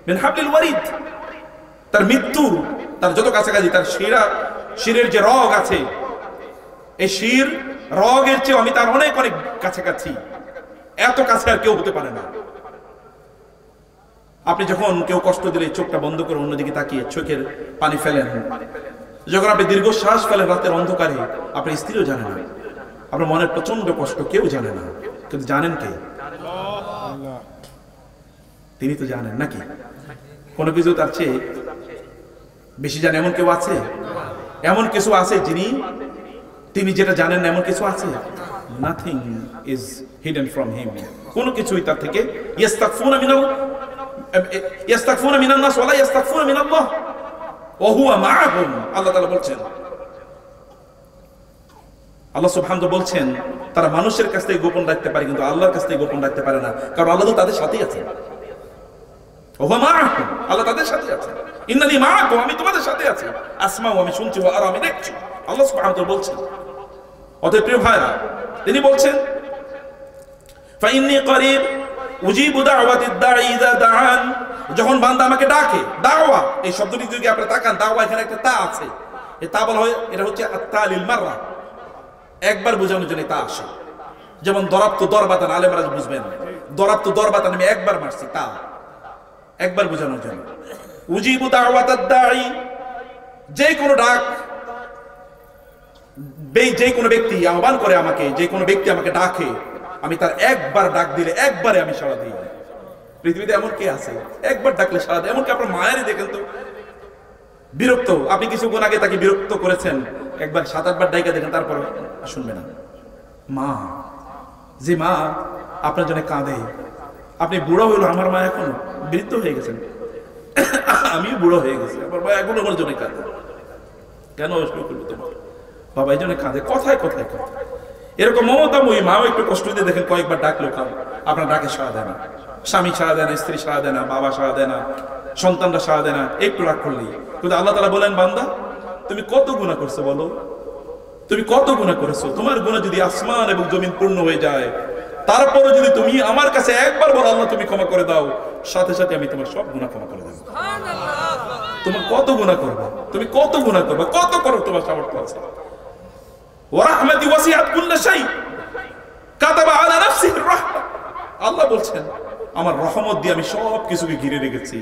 মিন হাবলিল ওয়ারিদ, তার মৃত্যু তার যত কাছাকাছি, তার শিরের যে রগ আছে, এই শির রগের চেয়ে আমি তার অনেক অনেক কাছাকাছি, এত কাছে আর কেউ হতে পারে না। আপনি যখন কেউ কষ্ট দিলে চোখটা বন্ধ করে অন্যদিকে তাকিয়ে চোখের পানি ফেলেন, যখন আপনি দীর্ঘশ্বাস ফেলেন রাতের অন্ধকারে, আপনার স্ত্রীও জানে না, আপনার মনের প্রচন্ড কষ্ট কেউ জানে না, কিন্তু জানেন কে? তিনি তো জানেন নাকি? কোনো কিছু তার চেয়ে বেশি জানে এমন কেউ আছে? এমন কিছু আছে তিনি যেটা জানেন না, এমন কিছু আছে? Nothing is hidden from him, কোনো কিছুই তার থেকে। ইয়াস্তাগফিরুনা মিনান নাস ওয়া লা ইয়াস্তাগফিরুনা মিনাল্লাহ ওয়া হুয়া মাআহুম, আল্লাহ তাআলা বলছেন, আল্লাহ সুবহানাহু ওয়া তাআলা বলছেন তারা মানুষের কাছ থেকে গোপন রাখতে পারে কিন্তু আল্লাহর কাছ থেকে গোপন রাখতে পারে না, কারণ আল্লাহ তো তাদের সাথেই আছেন। ওয়া হুয়া মাআহুম, আল্লাহ তাদের সাথে আছেন। ইন্নানি মাআকুম, আমি তোমাদের সাথে আছি। আসমাউ, আমি শুনছি, ওয়া আরা, আমি দেখছি। আল্লাহ সুবহানাহু ওয়া তাআলা বলছেন। অতএব প্রিয় ভাইরা, তিনি বলছেন ফাইন্নী করিব উজিবু দাওয়াতিদ দাঈ ইযা দাআন, যখন বান্দা আমাকে ডাকে। দাওয়া, এই শব্দটি যদি আপনি তাকান, দাওয়া এখানে একটা তা আছে, এই তা বলা হয়, এটা হচ্ছে আত-তালিল মাররা, একবার বোঝানোর জন্য তা আসে। যেমন দরাবতু দরবাতান, আলেমরা বুঝবেন, দরাবতু দরবাতান, আমি একবার মারছি, তা একবার বোঝানোর জন্য। উজিবু দাওয়াতাদ দাঈ, যে কোনো ডাক, যে কোনো ব্যক্তি আহ্বান করে আমাকে, যে কোনো ব্যক্তি আমাকে ডাকে, আমি তার একবার ডাক দিলে একবারে আমি সাড়া দিই। পৃথিবীতে এমন কে আছে একবার ডাকলে সাড়া দেয়? এমনকি আপনার মায়েরই দেখেন তো, বিরক্ত, আপনি কিছুক্ষণ আগে তাকে বিরক্ত করেছেন, একবার 7-8 বার ডাইকা দেখেন, তারপর শুনবে না। মা, যে মা আপনার জন্য কাঁদে, আপনি বুড়ো হইল, আমার মা এখন বৃদ্ধ হয়ে গেছেন, আমিও বুড়ো হয়ে গেছি, আমার মা এখন আমার জন্য কাঁদে, কেন অসুখ করবো তোমার বাবা, এই জন্য কাঁদে, কথায় কথায় কথা। এরকম মমতাময়ী মাও একটু কষ্ট দিয়ে দেখেন, কয়েকবার ডাকলেও আপনার ডাকে সাড়া দেয় না, স্বামী সাড়া দেয় না, স্ত্রী সাড়া দেয় না, বাবা সাড়া দেয় না, সন্তানরা সাড়া দেয় না, একটু রাগ করলেই। কিন্তু আল্লাহ তাআলা বলেন, বান্দা তুমি কত গুনাহ করছো বলো, তুমি কত গুনাহ করেছো, তোমার গুনাহ যদি আসমান এবং জমিন পূর্ণ হয়ে যায়, তারপরে যদি তুমি আমার কাছে একবার বলো আল্লাহ তুমি ক্ষমা করে দাও, সাথে সাথে আমি তোমার সব গুনাহ ক্ষমা করে দেব। তোমার কত গুনাহ করবে, তুমি কত গুনাহ করবে, কত করো তোমার সামর্থ্য আছে। ওয়া রাহমাতি ওয়াসিআত কুল্লা শাই কাতাবা আলা নাফসিহি রাহমা, আল্লাহ বলছেন আমার রহমত দিয়ে আমি সব কিছুকে ঘিরে রেখেছি।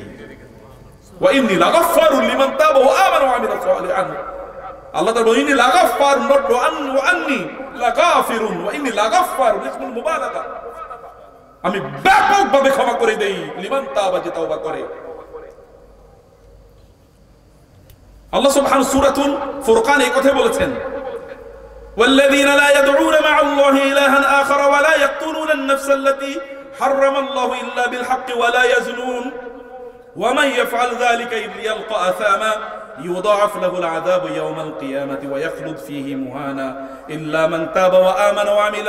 ওয়া ইন্নী লাগাফফারুন লিমান তাবা ওয়া আমানা ওয়া আমিলা সালিহান, আল্লাহ তাআলা বলেন ইন্নী লাগাফফারুন নট ওয়া আন্নী লাগাফিরুন, ওয়া ইন্নী লাগাফফারুন ইসমুল মুবালাগা, আমি ব্যাপকভাবে ক্ষমা করে দেই লিমান তাবা, যে তওবা করে। আল্লাহ সুবহানাহু সূরাতুল ফুরকান এই কথা বলেছেন والذين لا يدعون مع الله إلها آخر ولا يقتلون النفس التي حرم الله إلا بالحق ولا يزنون ومن يفعل ذلك يلقى أثاما يضاعف له العذاب يوم القيامة ويخلد فيه مهانا إلا من تاب وآمن وعمل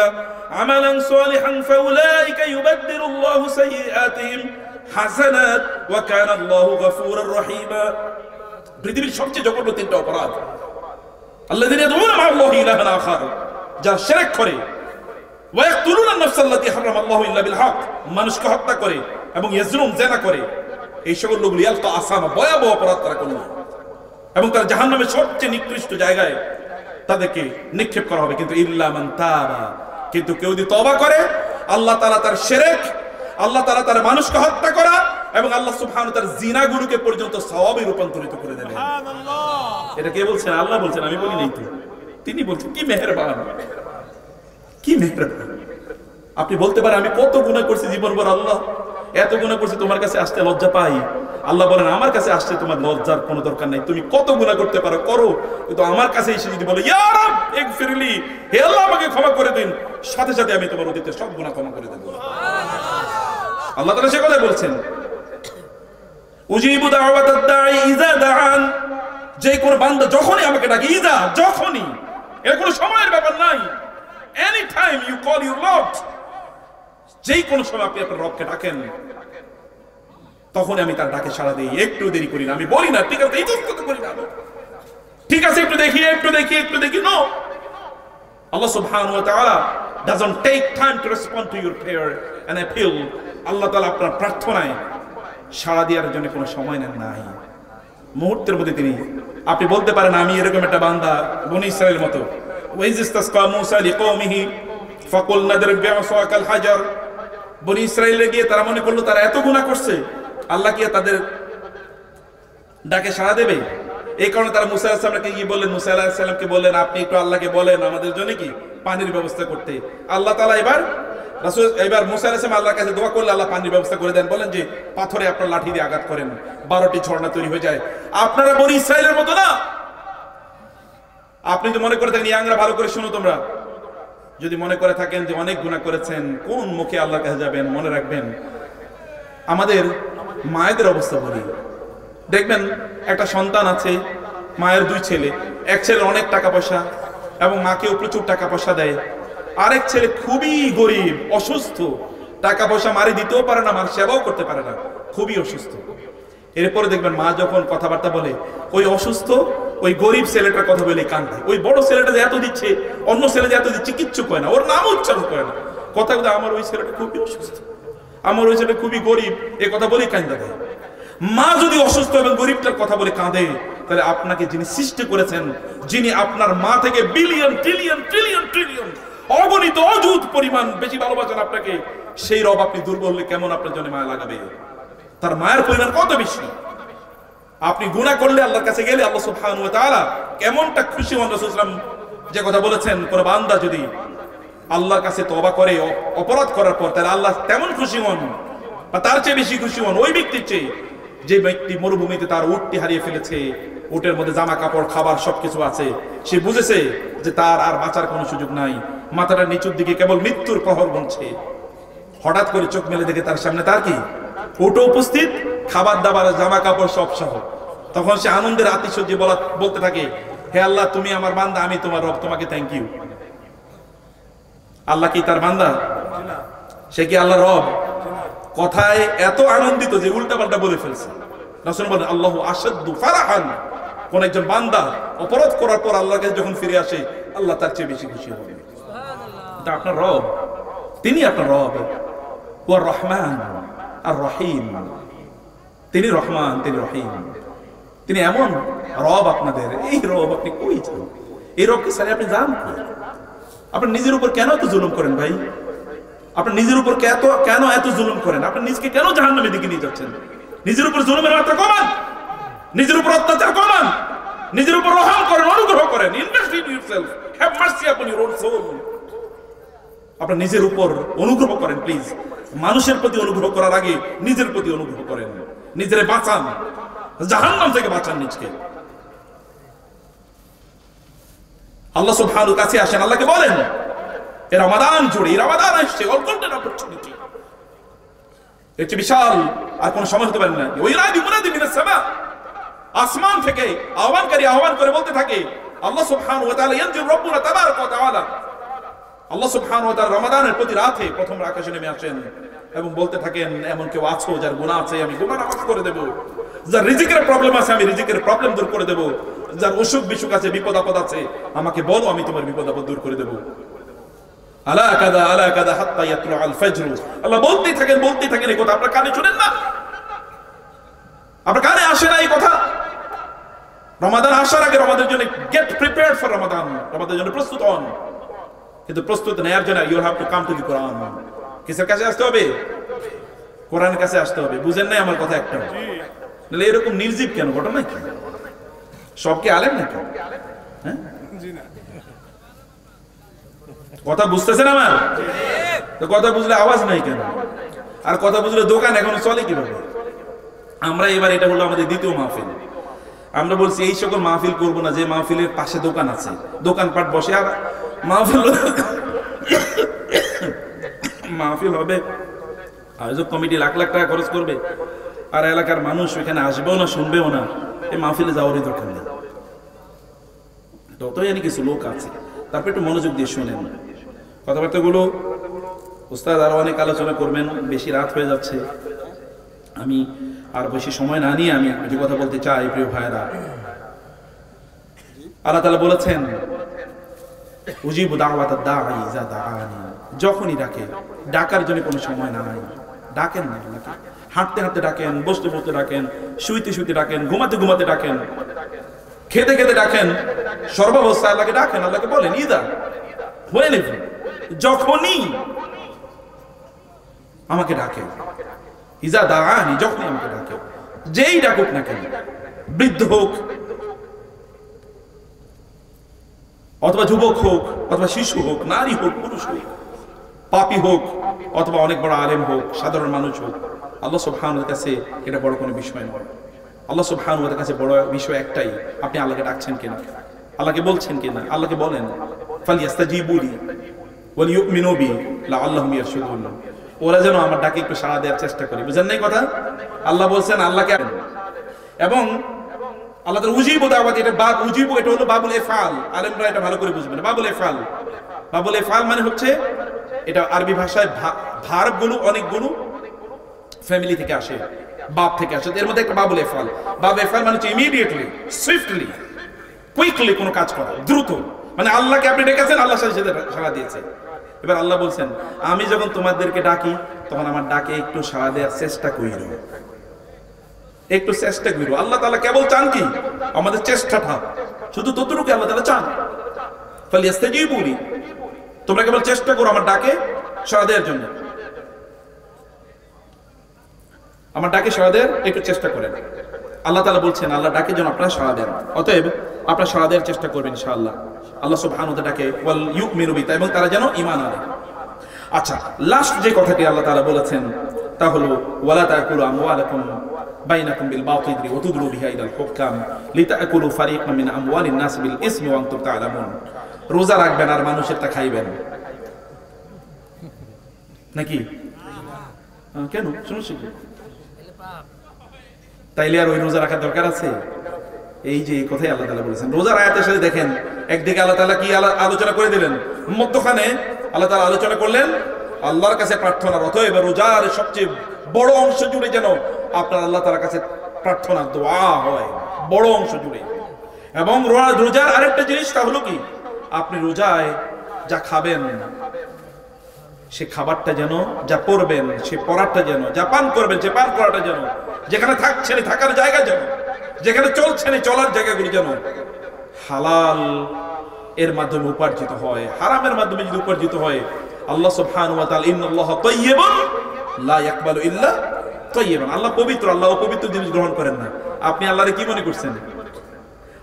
عملا صالحا فأولئك يبدل الله سيئاتهم حسنات وكان الله غفورا رحيما। পৃথিবীর সবচেয়ে জঘন্য তিনটা অপরাধ, আল্লাযীনা ইয়াদউনা মা আল্লাহি ইলাহান আখার, যারা শিরক করে, ওয়া ইয়াকতুলুনা আন-নাফস আল্লাতী হারাম আল্লাহু ইল্লা বিল হক, মানুষকে হত্যা করে, এবং ইয়াজনুন, জিনা করে। এই সকল লোকগুলো ইয়ালকা আসামা, ভয়াবহ অপরাধ তারা করল, এবং তারা জাহান্নামের সবচেয়ে নিকৃষ্ট জায়গায় তাদেরকে নিক্ষেপ করা হবে। কিন্তু ইল্লা মান তাবা, কিন্তু কেউ যদি তওবা করে, আল্লাহ তাআলা তার শিরক, আল্লাহ তাআলা তার মানুষকে হত্যা করা এবং আল্লাহ সুবহানাহু ওয়া তাআলা জিনাগুলোকে পর্যন্ত সওয়াবে রূপান্তরিত করে দেবেন। সুবহানাল্লাহ। এটা কে বলছেন? আল্লাহ বলছেন, আমি বলি নাই তো, তিনি বলছেন। কি মেহেরবান, কি মেহেরবান। আপনি বলতে পারেন আমি কত গুনাহ করছি জীবনভর, আল্লাহ এত গুনাহ করছি, তোমার কাছে আসতে লজ্জা পাই। আল্লাহ বলেন আমার কাছে আসতে তোমার লজ্জার কোনো দরকার নাই, তুমি কত গুনাহ করতে পারো করো, কিন্তু আমার কাছে এসে যদি বলো ইয়া রাব ইগফিরলি, হে আল্লাহ আমাকে ক্ষমা করে দিন, সাথে সাথে আমি তোমার অতীতের সব গুনাহ ক্ষমা করে দেব। আল্লাহ তাআলা সে কথা বলছেন, উজিবু দাওয়াতাদ দাঈ ইযা দাআন, যে কোন বান্দা যখনই আমাকে ডাকে, ইযা, যখনই, এর কোনো সময়ের ব্যাপার নাই, any time you call your lord, যেই কোন সময় আপনি আপনার রবকে ডাকেন, তখন আমি তার ডাকে সাড়া দিই, একটু দেরি করি না। আমি বলি না ঠিক আছে, ইতস্তত করি না, ঠিক আছে একটু দেখি একটু দেখি একটু দেখি, নো। আল্লাহ সুবহানাহু ওয়া তাআলা doesn't take time to respond to your prayer and appeal. আল্লাহ তাআলা আপনার প্রার্থনায় সাড়া দেওয়ার জন্য কোনো সময় নেন নাই, মুহূর্তের মধ্যে তিনি। আপনি বলতে পারেন আমি এরকম একটা বান্দা, বনী ইসরাঈলের মতো। ওয়াইজ ইসতাসকা মূসা লিকওমিহি ফাকুলনা দরিব বিআসাকাল হাজার, বনী ইসরাঈলে গিয়ে তারা মনে করলো তারা এত গুনাহ করছে, আল্লাহ কি তাদের ডাকে সাড়া দেবে? এই কারণে তারা মূসা আলাইহিস সালামকে কি বললেন, মূসা আলাইহিস সালামকে বললেন আপনি একটু আল্লাহকে বলেন আমাদের জন্য কি পানির ব্যবস্থা করতে। আল্লাহ তাআলা এবার মূসা আলাইহিস সালাম আল্লাহর কাছে দোয়া করলে আল্লাহ পানির ব্যবস্থা করে দেন। বলেন যে পাথরে আপনার লাঠি দিয়ে আঘাত করেন, 12টি ঝর্ণা তৈরি হয়ে যায়। আপনারা বনী ইসরাঈলের মতো না। আপনি যদি মনে করে থাকেন, ইয়াংরা ভালো করে শুনো তোমরা, যদি মনে করে থাকেন যে অনেক গুনাহ করেছেন, কোন মুখে আল্লাহর কাছে যাবেন, মনে রাখবেন আমাদের মায়েদের অবস্থা বলি। দেখবেন একটা সন্তান আছে, মায়ের 2 ছেলে, এক ছেলে অনেক টাকা পয়সা এবং মাকেও প্রচুর টাকা পয়সা দেয়, আরেক ছেলে খুবই গরিব, অসুস্থ, টাকা পয়সা মারি দিতেও পারে না, মার সেবাও করতে পারে না, খুবই অসুস্থ। এরপরে দেখবেন মা যখন কথাবার্তা বলে, ওই অসুস্থ ওই গরিব ছেলেটার কথা বলে কান্দে। ওই বড় ছেলেটা যে এত দিচ্ছে, অন্য ছেলে যে এত দিচ্ছে কিচ্ছু কয় না, ওর নাম উচ্চারণ করে না, কথা বলে আমার ওই ছেলেটা খুবই অসুস্থ, আমার ওই ছেলেটা খুবই গরিব, এ কথা বলেই কান্দা দেয়। মা যদি অসুস্থ এবং গরিবটার কথা বলে কাঁদে, তাহলে আপনাকে যিনি সৃষ্টি করেছেন, যিনি আপনার মা থেকে বিলিয়ন ট্রিলিয়ন ট্রিলিয়ন ট্রিলিয়ন অগণিত অযুত পরিমাণ বেশি ভালোবাসেন আপনাকে, সেই রব আপনি দুর্বল হলে কেমন আপনার জন্য মায়া লাগাবে? তার মায়ের পরিমাণ কত বেশি। আপনি গুনাহ করলে আল্লাহর কাছে গেলে আল্লাহ সুবহানাহু ওয়া তাআলা কেমনটা খুশি হন। রাসূল সাল্লাল্লাহু আলাইহি ওয়াসাল্লাম যে কথা বলেছেন, কোন বান্দা যদি আল্লাহর কাছে তওবা করে অপরাধ করার পর, তাহলে আল্লাহ তেমন খুশি হন বা তার চেয়ে বেশি খুশি হন ওই ব্যক্তির চেয়ে, যে ব্যক্তি মরুভূমিতে তার উটটি হারিয়ে ফেলেছে, উটের মধ্যে জামা কাপড় খাবার সবকিছু আছে, সে বুঝেছে যে তার আর বাঁচার কোনো সুযোগ নাই, মাথাটা নিচুর দিকে কেবল মৃত্যুর প্রহর গুনছে। হঠাৎ করে চোখ মেলে দেখে তার সামনে তার কি উটও উপস্থিত, খাবার দাবার জামা কাপড় সব সহ। তখন সে আনন্দের আতিশয্যে বলতে থাকে, হে আল্লাহ তুমি আমার বান্দা, আমি তোমার রব, তোমাকে থ্যাংক ইউ। আল্লাহ কি তার বান্দা? সে কি আল্লাহ রব? কথায় এত আনন্দিত যে উল্টাপাল্টা বলে ফেলছে। রাসূল বলেন আল্লাহু আশাদ্দু ফারাহান, কোন একজন বান্দা অপরাধ করার পর আল্লাহর কাছে যখন ফিরে আসে, আল্লাহ তার চেয়ে বেশি খুশি হবে। এটা আপনার রব, তিনি আপনার রব। ওয়া রহমান আর রহিম, তিনি রহমান তিনি রহিম। তিনি এমন রব আপনাদের, এই রব আপনি কই যান? এই রবকে সারি আপনি যান কই? আপনি নিজের উপর কেন এত জুলুম করেন ভাই? আপনি নিজের উপর কেন এত জুলুম করেন? আপনি নিজকে কেন জাহান্নামের দিকে নিয়ে যাচ্ছেন? নিজের উপর জুলুমের মাত্রা কমান, নিজের উপর অত্যাচার কমান, নিজের উপর রহম করেন, অনুগ্রহ করেন। Invest in yourself, have mercy upon your own soul. আপনার নিজের উপর অনুগ্রহ করেন প্লিজ। মানুষের প্রতি অনুগ্রহ করার আগে নিজের প্রতি অনুগ্রহ করেন, নিজেরে বাঁচান, জাহান্নাম থেকে বাঁচান নিজকে। আল্লাহ সুবহানাহু কাছে আসেন, আল্লাহকে বলেন এই রমাদান জুড়ে, এই রমাদান আসছে, অল গোল্ডেন অপরচুনিটি, এর চেয়ে বিশাল আর কোন সময় হতে পারে না। ওই রাদি মুনাদি মিনাস সামা, আসমান থেকে আহ্বানকারী আহ্বান করে বলতে থাকে, আল্লাহ সুবহানাহু ওয়া তাআলা ইয়ানজিল রাব্বুনা তাবারাকা ওয়া তাআলা, আল্লাহ সুবহানাহু ওয়া তাআলা রমাদানের প্রতি রাতে প্রথম আকাশে নেমে আসেন এবং বলতে থাকেন, এমন কেউ আছো যার গুনাহ আছে, আমি গুনাহ মাফ করে দেব। যার রিজিকের প্রবলেম আছে, আমি রিজিকের প্রবলেম দূর করে দেব। যার অসুখ বিসুখ আছে, বিপদ আপদ আছে, আমাকে বলো, আমি তোমার বিপদ আপদ দূর করে দেব। আলা কাদা হাত্তা ইয়াতলু আল ফাজর। আল্লাহ বলতেই থাকেন এই কথা। আপনার কানে শুনেন না? আপনার কানে আসে না এই কথা? রমাদান আসার আগে রমাদানের জন্য গেট প্রিপেয়ার্ড ফর রমাদান, রমাদানের জন্য প্রস্তুত হন। কিন্তু প্রস্তুত নেওয়ার জন্য you have to come to the Quran. কিসের কাছে আসতে হবে? কোরআনের কাছে আসতে হবে। বুঝেন নাই আমার কথা একটা? নাহলে এরকম নির্জীব কেন? ঘটনা কি? সব কি আলেম নাকি? হ্যাঁ, কথা বুঝতেছেন আমার? তো কথা বুঝলে আওয়াজ নাই কেন? আর কথা বুঝলে দোকান এখনো চলে কিভাবে? আমরা এবার, এটা হলো আমাদের দ্বিতীয় মাহফিল। আমরা বলছি এই সকল মাহফিল করবো না যে মাহফিলের পাশে দোকান আছে, দোকানপাট বসে। আর মাহফিল হবে, আয়োজক কমিটি লাখ লাখ টাকা খরচ করবে, আর এলাকার মানুষ ওইখানে আসবেও না, শুনবেও না। এই মাহফিলে যাওয়ারই দরকার নেই। ততই জানি কিছু লোক আছে, তারপর একটু মনোযোগ দিয়ে শোনেন কথাবার্তাগুলো। উস্তাদ আরো অনেক আলোচনা করবেন, বেশি রাত হয়ে যাচ্ছে। আমি আর বেশি সময় না নিয়ে আমি যে কথা বলতে চাই, প্রিয় ভাইরা, আল্লাহ তাআলা বলেছেন, উজিবু দাওয়াতাদ দাঈ ইযা দাআনি, যখনই ডাকে। ডাকার জন্য কোনো সময় নাই। ডাকেন না আল্লাহকে, হাঁটতে হাঁটতে ডাকেন, বসতে বসতে ডাকেন, শুইতে শুইতে ডাকেন, ঘুমাতে ঘুমাতে ডাকেন, খেতে খেতে ডাকেন, সর্বাবস্থায় আল্লাহকে ডাকেন। আল্লাহকে বলেন ইদা, whenever, যখনই আমাকে ডাকে, ইজা দাআনি, যখনই আমাকে ডাকে, যেই ডাকুক না কেন, বৃদ্ধ হোক অথবা যুবক হোক অথবা শিশু হোক, নারী হোক পুরুষ হোক, পাপী হোক অথবা অনেক বড় আলেম হোক, সাধারণ মানুষ হোক, আল্লাহ সুবহানাহু ওয়া কাছে এটা বড় কোনো বিষয় নয়। আল্লাহ সুবহানাহু ওয়া কাছে বড় বিষয় একটাই, আপনি আল্লাহকে ডাকছেন কিনা, আল্লাহকে বলছেন কিনা। আল্লাহকে বলেন, ফালিয়াস্তাজিবু লি ওয়া লিউমিনু বি লাআল্লাহুম ইয়ারশুদুন, ওরা যেন আমার ডাকে একটু সাড়া দেওয়ার চেষ্টা করে। বুঝেন নাই কথা? আল্লাহ বলছেন আল্লাহকে। এবং আল্লাহ তাআলা উজিবু দাওয়াতি, এটা বাব উজিবু, এটা হলো বাবুল ইফআল। আলেমরা এটা ভালো করে বুঝবেন। বাবুল ইফআল, বাবুল ইফআল মানে হচ্ছে, এটা আরবি ভাষায় ভার্বগুলো অনেকগুলো ফ্যামিলি থেকে আসে, বাপ থেকে আসে। এর মধ্যে একটা বাবুল ইফআল। বাব ইফআল মানে হচ্ছে ইমিডিয়েটলি, সুইফটলি, কুইকলি কোনো কাজ করা, দ্রুত। মানে আল্লাহকে আপনি ডেকেছেন, আল্লাহ সাথে সাথে সাড়া দিয়েছে। এবার আল্লাহ বলছেন, আমি যখন তোমাদেরকে ডাকি তখন আমার ডাকে একটু সাড়া দেওয়ার চেষ্টা করিও, একটু চেষ্টা করিও। আল্লাহ তাআলা কেবল চান কি? আমাদের চেষ্টাটা, শুধু ততটুকু আল্লাহ তাআলা চান। ফালিয়াস্তাজিবু লি, তোমরা কেবল চেষ্টা করো আমার ডাকে সাড়া দেওয়ার জন্য, আমার ডাকে সাড়া দেওয়ার একটু চেষ্টা করেন। আল্লাহ তাআলা বলছেন আল্লাহ ডাকে যেন আপনারা সাড়া দেন। অতএব আপনারা সাড়া দেওয়ার চেষ্টা করবেন ইনশাআল্লাহ। আল্লাহ সুবহানাহু ওয়া তাআলা ডাকে ওয়াল ইউমিনু বি, এবং তারা যেন ঈমান আনে। আচ্ছা, লাস্ট যে কথাটি আল্লাহ তাআলা বলেছেন তা হলো, ওয়ালা তাকুলু আমওয়ালাকুম বাইনাকুম বিল বাতিল ওয়া তুদলু বিহা ইলাল হুকাম লিতাকুলু ফারিকাম মিন আমওয়ালিন নাস বিল ইসমি ওয়া আনতুম তা'লামুন। রোজা রাখবেন আর মানুষের তা খাইবেন নাকি? কেন? সমস্যা কি? তাইলে আর ওই রোজা রাখার দরকার আছে? এই যে কথাই আল্লাহ তাআলা বলেছেন। রোজার আয়াতের সাথে দেখেন, একদিকে আল্লাহ তাআলা কি আলোচনা করে দিলেন, মধ্যখানে আল্লাহ তাআলা আলোচনা করলেন আল্লাহর কাছে প্রার্থনা। অতএব রোজার সবচেয়ে বড় অংশ জুড়ে যেন আপনার আল্লাহ তাআলার কাছে প্রার্থনা, দোয়া হয় বড় অংশ জুড়ে। এবং রোজার আরেকটা জিনিস, তা হলো কি, আপনি রোজায় যা খাবেন সে খাবারটা যেন, যা পরবেন সে পরাটা যেন, যা পান করবেন সে পান করাটা যেন, যেখানে থাকছেন থাকার জায়গা যেন যেখানে চলছেন এই চলার জায়গাগুলো যেন হালাল এর মাধ্যমে উপার্জিত হয়, হারামের মাধ্যমে যদি উপার্জিত হয়, আল্লাহ সুবহানাহু ওয়া তাআলা ইন্নাল্লাহা তাইয়্যিবুন লা ইয়াকবালু ইল্লা তাইয়্যিবান, আল্লাহ পবিত্র, আল্লাহ অপবিত্র জিনিস গ্রহণ করেন না। আপনি আল্লাহরে কি মনে করছেন?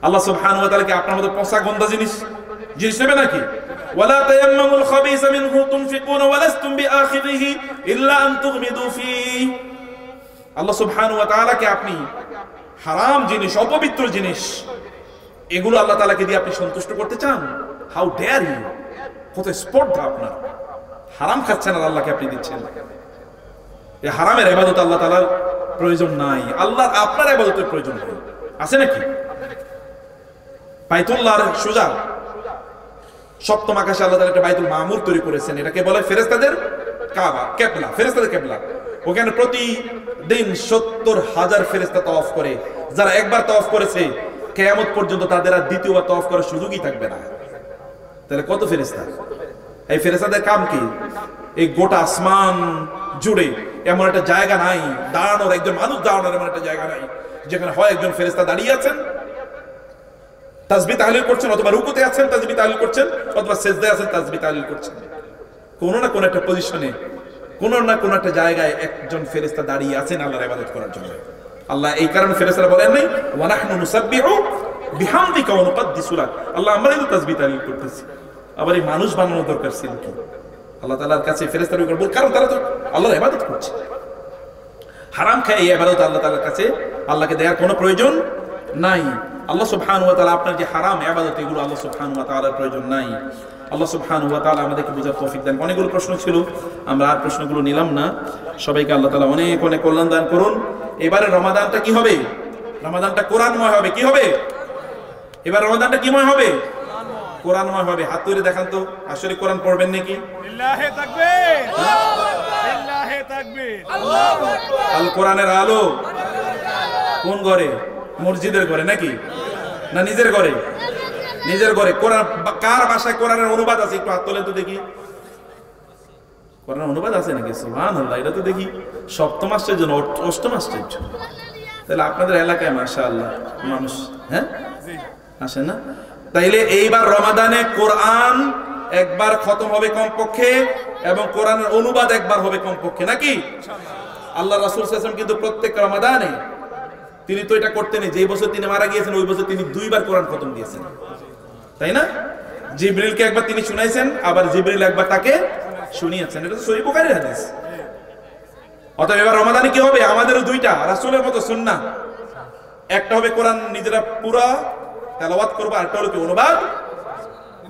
আল্লাহ সুবহানাহু ওয়া তাআলা কি আপনার মতো পচা গন্ধা জিনিস নেবে নাকি? ওয়ালা তায়াম্মামুল খাবিসা মিনহু তুনফিকুনা ওয়া লাস্তুম বিআখিযিহি ইল্লা আন তুগমিদু ফীহি। আল্লাহ সুবহানাহু ওয়া তাআলা কে আপনি হারাম জিনিস, অপবিত্র জিনিস, এগুলো আল্লাহ তাআলাকে দিয়ে আপনি সন্তুষ্ট করতে চান? How dare you! কত স্পর্ধা আপনার! হারাম খাচ্ছেন আর আল্লাহকে আপনি দিচ্ছেন। এই হারামের ইবাদত আল্লাহ তাআলার প্রয়োজন নাই, আল্লাহর আপনার ইবাদতের প্রয়োজন নাই। আছে নাকি? বাইতুল্লাহর সোজা সপ্তম আকাশে আল্লাহ তাআলা একটা বাইতুল মামুর তৈরি করেছেন, এটাকে বলে ফেরেশতাদের কাবা, কিবলা, ফেরেশতাদের কিবলা। ওখানে প্রতিদিন 70,000 ফেরেশতা তাওয়াফ করে। যারা একবার তাওয়াফ করেছে কিয়ামত পর্যন্ত তাদের আর দ্বিতীয়বার তাওয়াফ করার সুযোগই থাকবে না। তাহলে কত ফেরেশতা! এই ফেরেশতাদের কাম কি? এই গোটা আসমান জুড়ে এমন একটা জায়গা নাই দাঁড়ানোর, একজন মানুষ দাঁড়ানোর এমন একটা জায়গা নাই যেখানে হয় একজন ফেরেশতা দাঁড়িয়ে আছেন, তাসবিহ তাহলিল করছেন, অথবা রুকুতে আছেন তাসবিহ তাহলিল করছেন, অথবা সিজদায় আছেন তাসবিহ তাহলিল করছেন। কোন না কোন একটা পজিশনে, কোন না কোন একটা জায়গায় একজন ফেরেশতা দাঁড়িয়ে আছেন আল্লাহর ইবাদত করার জন্য। আল্লাহ এই কারণে ফেরেশতারা বলেন নাই ওয়া নাহনু নুসাব্বিহু বিহামদিকা ওয়া নুকদ্দিসু লাক, আল্লাহ আমরাই তো তাসবিহ তাহলিল করতেছি, আবার এই মানুষ বানানো দরকার ছিল কি? আল্লাহ তাআলার কাছে ফেরেশতারা বল, কারণ তারা তো আল্লাহর ইবাদত করছে। হারাম খায় এই ইবাদত আল্লাহ তাআলার কাছে আল্লাহকে দেওয়ার কোনো প্রয়োজন নাই। আল্লাহ সুবহানাহু ওয়া তাআলা আপনার যে হারাম ইবাদত, এগুলো আল্লাহ সুবহানাহু ওয়া তাআলার প্রয়োজন নাই। আল্লাহ সুবহানাহু ওয়া তাআলা আমাদেরকে বোঝার তৌফিক দেন। অনেকগুলো প্রশ্ন ছিল, আমরা আর প্রশ্নগুলো নিলাম না। সবাইকে আল্লাহ তাআলা অনেক অনেক কল্যাণ দান করুন। এবারে রমাদানটা কি হবে? রমাদানটা কোরআনময় হবে। কি হবে? এবার রমাদানটা কিময় হবে? কোরআনময় হবে। হাত তুলে দেখান তো, আসলে কোরআন পড়বেন নাকি?
লিল্লাহি তাকবীর, লিল্লাহি তাকবীর, আল্লাহু আকবার।
আল কোরআনের আলো কোন ঘরে? মসজিদের ঘরে নাকি? না নিজের ঘরে? নিজের ঘরে। কোরআন কার ভাষায় কোরআনের অনুবাদ আছে? একটু হাত তোলেন তো দেখি। কোরআনের অনুবাদ আছে নাকি? সুবহানাল্লাহ, এটা তো দেখি সপ্তম আশ্চর্য, অষ্টম আশ্চর্য। তাহলে আপনাদের এলাকায় মাশাআল্লাহ মানুষ হ্যাঁ আসে না? তাইলে এইবার রমাদানে কোরআন একবার খতম হবে কমপক্ষে, এবং কোরআনের অনুবাদ একবার হবে কমপক্ষে, নাকি? আল্লাহ রাসূল সাল্লাল্লাহু আলাইহি ওয়াসাল্লাম কিন্তু প্রত্যেক রমাদানে তিনি তো এটা করতেন, যে বছর তিনি মারা গিয়েছেন ওই বছর তিনি 2 বার কোরআন খতম দিয়েছেন, তাই না? জিবরিলকে একবার তিনি শুনাইছেন, আবার জিবরিল একবার তাকে শুনিয়েছেন। এটা তো সহিহ বুখারীর হাদিস। অতএব এবার রমাদানে কি হবে? আমাদেরও 2টা রাসূলের মতো সুন্নাহ, একটা হবে কোরআন নিজেরা পুরো তেলাওয়াত করব, আর একটা হলো কি অনুবাদ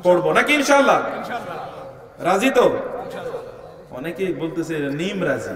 করব, নাকি? ইনশাআল্লাহ রাজি তো? অনেকেই বলতেছে নিম রাজি।